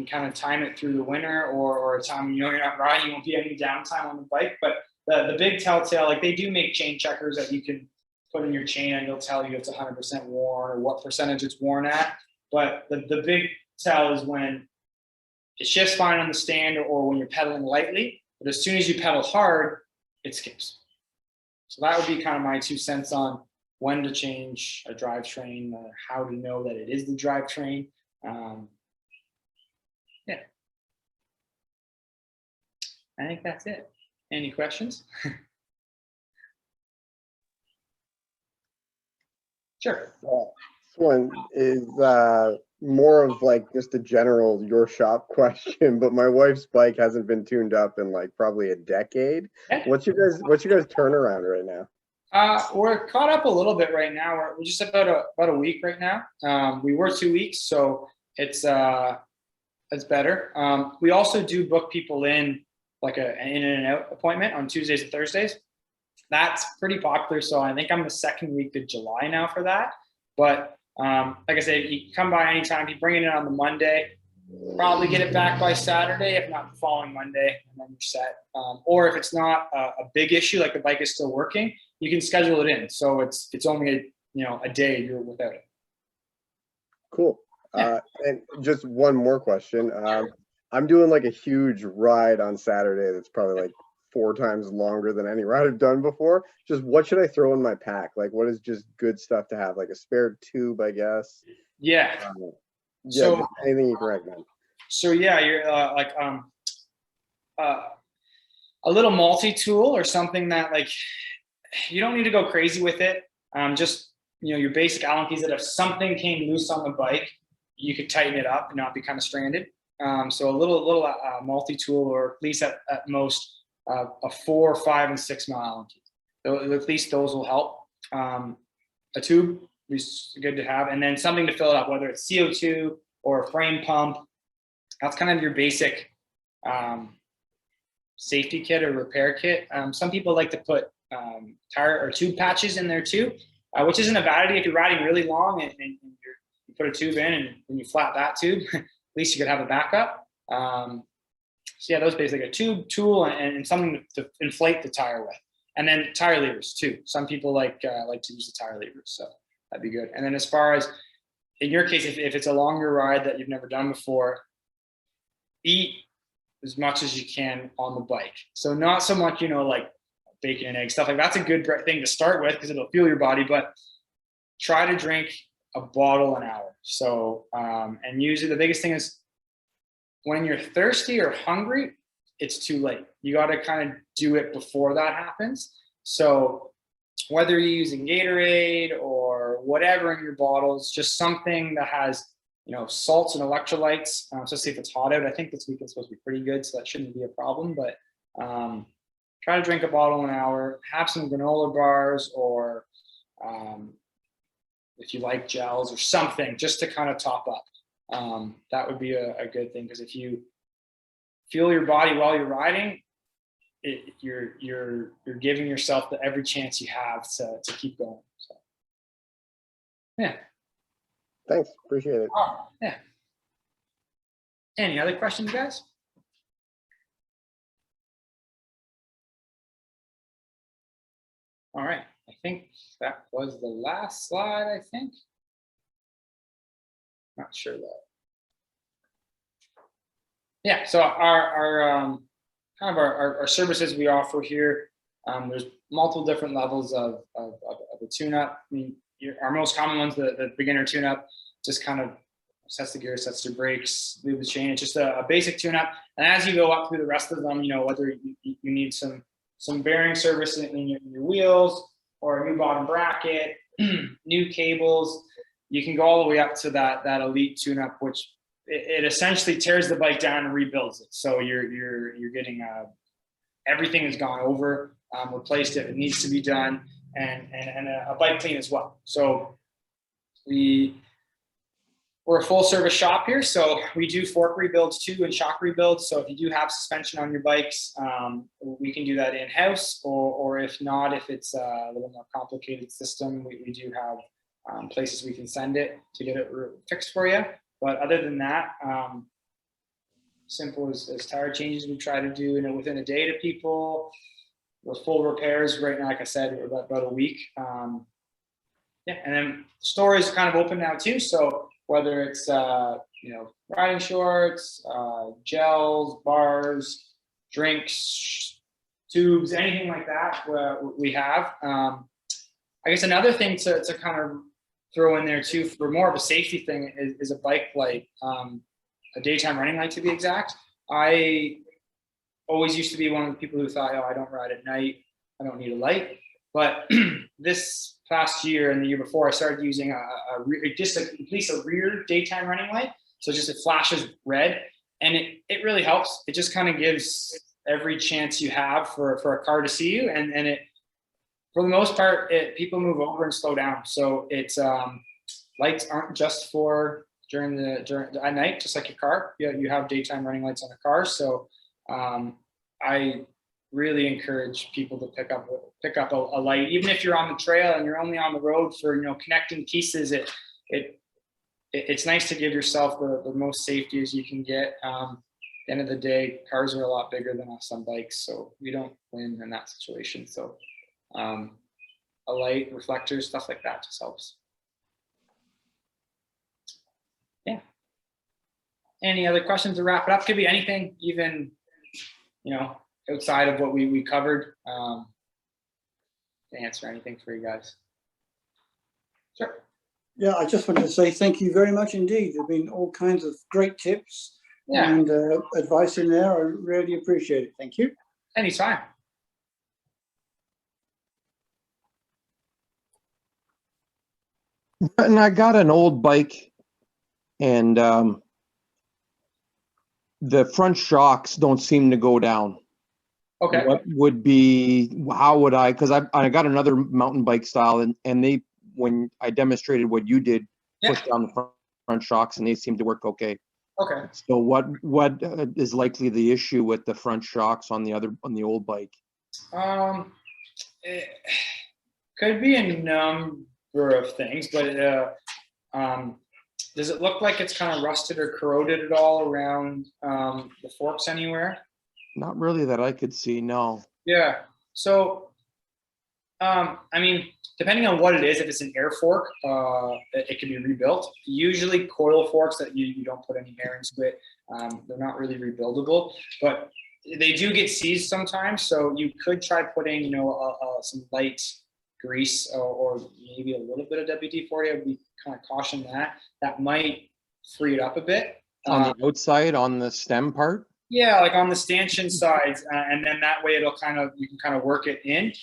kind of time it through the winter or a time you're not riding, you won't be any downtime on the bike. But the big telltale, like they do make chain checkers that you can put in your chain and it'll tell you it's 100% worn or what percentage it's worn at. But the big tell is when it shifts fine on the stand or when you're pedaling lightly, but as soon as you pedal hard, it skips. So that would be kind of my 2 cents on when to change a drivetrain, how to know that it is the drivetrain. Yeah. I think that's it. Any questions? Sure.
This one is more of like just a general your shop question, but my wife's bike hasn't been tuned up in like probably a decade.
Yeah.
What's your guys turnaround right now?
We're caught up a little bit right now. We're just about a week right now. We were 2 weeks, so it's better. We also do book people in like an in and out appointment on Tuesdays and Thursdays. That's pretty popular. So I think I'm the second week of July now for that. But like I said, you can come by anytime. You bring it in on the Monday, probably get it back by Saturday, if not the following Monday, and then you're set. Or if it's not a big issue, like the bike is still working, you can schedule it in. So it's only a day you're without it.
Cool.
Yeah.
And just one more question. I'm doing like a huge ride on Saturday that's probably like 4 times longer than any ride I've done before. Just what should I throw in my pack? Like, what is just good stuff to have? Like a spare tube, I guess.
Yeah.
Yeah.
So
just anything you can recommend.
So yeah, you're a little multi-tool or something that like you don't need to go crazy with it. Just your basic Allen keys that if something came loose on the bike, you could tighten it up and not be kind of stranded. So a little multi-tool, or at least at most a 4, 5, and 6 mile Allen key. At least those will help. A tube is good to have, and then something to fill it up, whether it's CO2 or a frame pump. That's kind of your basic safety kit or repair kit. Some people like to put tire or tube patches in there too, which isn't a bad idea if you're riding really long and you put a tube in and you flat that tube. At least you could have a backup. So yeah, those basically a tube, tool, and something to inflate the tire with, and then tire levers too. Some people like to use the tire levers, so that'd be good. And then as far as in your case, if it's a longer ride that you've never done before, eat as much as you can on the bike. So not so much, like bacon and eggs, stuff like that's a good thing to start with because it'll fuel your body, but try to drink a bottle an hour. So, and usually the biggest thing is when you're thirsty or hungry, it's too late. You got to kind of do it before that happens. So whether you're using Gatorade or whatever in your bottles, just something that has salts and electrolytes, especially if it's hot out. I think this weekend's supposed to be pretty good, so that shouldn't be a problem. But try to drink a bottle an hour, have some granola bars, or if you like gels or something, just to kind of top up. That would be a good thing, because if you fuel your body while you're riding, you're giving yourself every chance you have to keep going. So yeah.
Thanks, appreciate it.
Oh, yeah. Any other questions, guys? All right, I think that was the last slide, I think. Not sure though. Yeah, so our kind of our services we offer here, there's multiple different levels of a tune-up. I mean, our most common ones, the beginner tune-up, just kind of sets the gear, sets the brakes, leave the chain. It's just a basic tune-up. And as you go up through the rest of them, whether you need some bearing service in your wheels, or a new bottom bracket, new cables, you can go all the way up to that elite tune-up, which it essentially tears the bike down and rebuilds it. So you're getting everything has gone over, replaced if it needs to be done, and a bike clean as well. So we're a full service shop here, so we do fork rebuilds too and shock rebuilds. So if you do have suspension on your bikes, we can do that in-house, or if not, if it's a little more complicated system, we do have places we can send it to get it fixed for you. But other than that, simple as tire changes we try to do within a day to people. We're full repairs right now, like I said, about a week. Yeah, and then store is kind of open now too. So whether it's riding shorts, gels, bars, drinks, tubes, anything like that, we have. I guess another thing to kind of throw in there too, for more of a safety thing, is a bike light, a daytime running light to be exact. I always used to be one of the people who thought, oh, I don't ride at night, I don't need a light. But this past year and the year before, I started using just a rear daytime running light. So just it flashes red, and it really helps. It just kind of gives every chance you have for a car to see you, and it, for the most part, people move over and slow down. So it's lights aren't just for during at night, just like your car. You have daytime running lights on a car. So I really encourage people to pick up a light, even if you're on the trail and you're only on the road for connecting pieces. It's nice to give yourself the most safety as you can get. At the end of the day, cars are a lot bigger than us on bikes, so we don't win in that situation. So a light, reflectors, stuff like that just helps. Yeah. Any other questions to wrap it up? Could be anything, even outside of what we covered, to answer anything for you guys. Sure.
Yeah, I just wanted to say thank you very much indeed. There have been all kinds of great tips and advice in there. I really appreciate it. Thank you.
Anytime.
And I got an old bike, and the front shocks don't seem to go down.
Okay.
What would be, how would I, because I got another mountain bike style, and they, when I demonstrated what you did, push down the front shocks, and they seem to work okay.
Okay.
So what is likely the issue with the front shocks on the old bike?
It could be a number of things, but does it look like it's kind of rusted or corroded at all around the forks anywhere?
Not really that I could see, no.
Yeah. So, I mean, depending on what it is, if it's an air fork, it can be rebuilt. Usually coil forks that you don't put any air into it, they're not really rebuildable, but they do get seized sometimes. So you could try putting, some light grease or maybe a little bit of WD-40. I would be kind of caution that might free it up a bit.
On the outside, on the stem part?
Yeah, like on the stanchion sides, and then that way you can kind of work it in.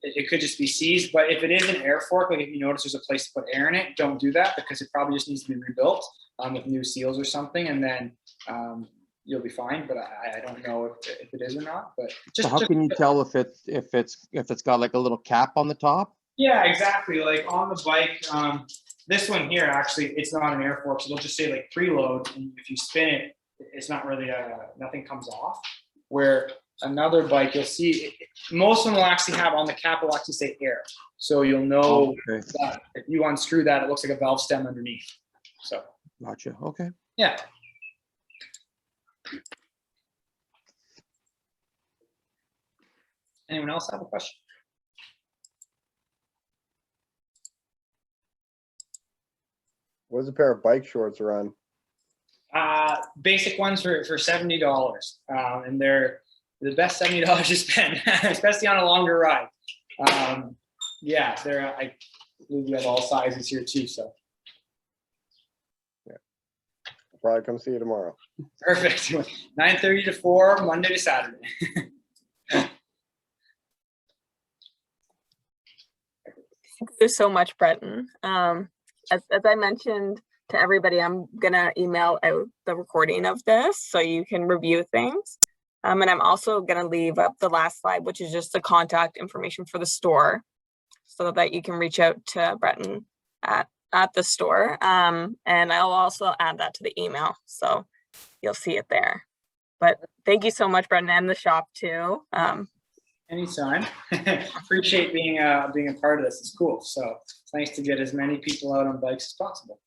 It could just be seized, but if it is an air fork, like if you notice there's a place to put air in it, don't do that, because it probably just needs to be rebuilt with new seals or something, and then you'll be fine. But I don't know if it is or not. But
So how can you tell if it's got like a little cap on the top?
Yeah, exactly. Like on the bike, this one here, actually, it's not an air fork, so they'll just say like preload, and if you spin it, it's not really nothing comes off. Where another bike, you'll see most of them will actually have on the cap, will actually say air, so you'll know that if you unscrew that, it looks like a valve stem underneath. So
Gotcha. Okay.
yeah. Anyone else have a question?
What does a pair of bike shorts run?
Basic ones for $70, and they're the best $70 to spend, especially on a longer ride. Yeah, I believe we have all sizes here too. So
yeah, I'll probably come see you tomorrow.
Perfect. 9:30 to 4, Monday to Saturday.
Thank you so much, Bretton. As I mentioned to everybody, I'm gonna email out the recording of this so you can review things. And I'm also gonna leave up the last slide, which is just the contact information for the store, so that you can reach out to Bretton at the store. And I'll also add that to the email, so you'll see it there. But thank you so much, Bretton, and the shop too.
Anytime. Appreciate being a part of this. It's cool. So it's nice to get as many people out on bikes as possible.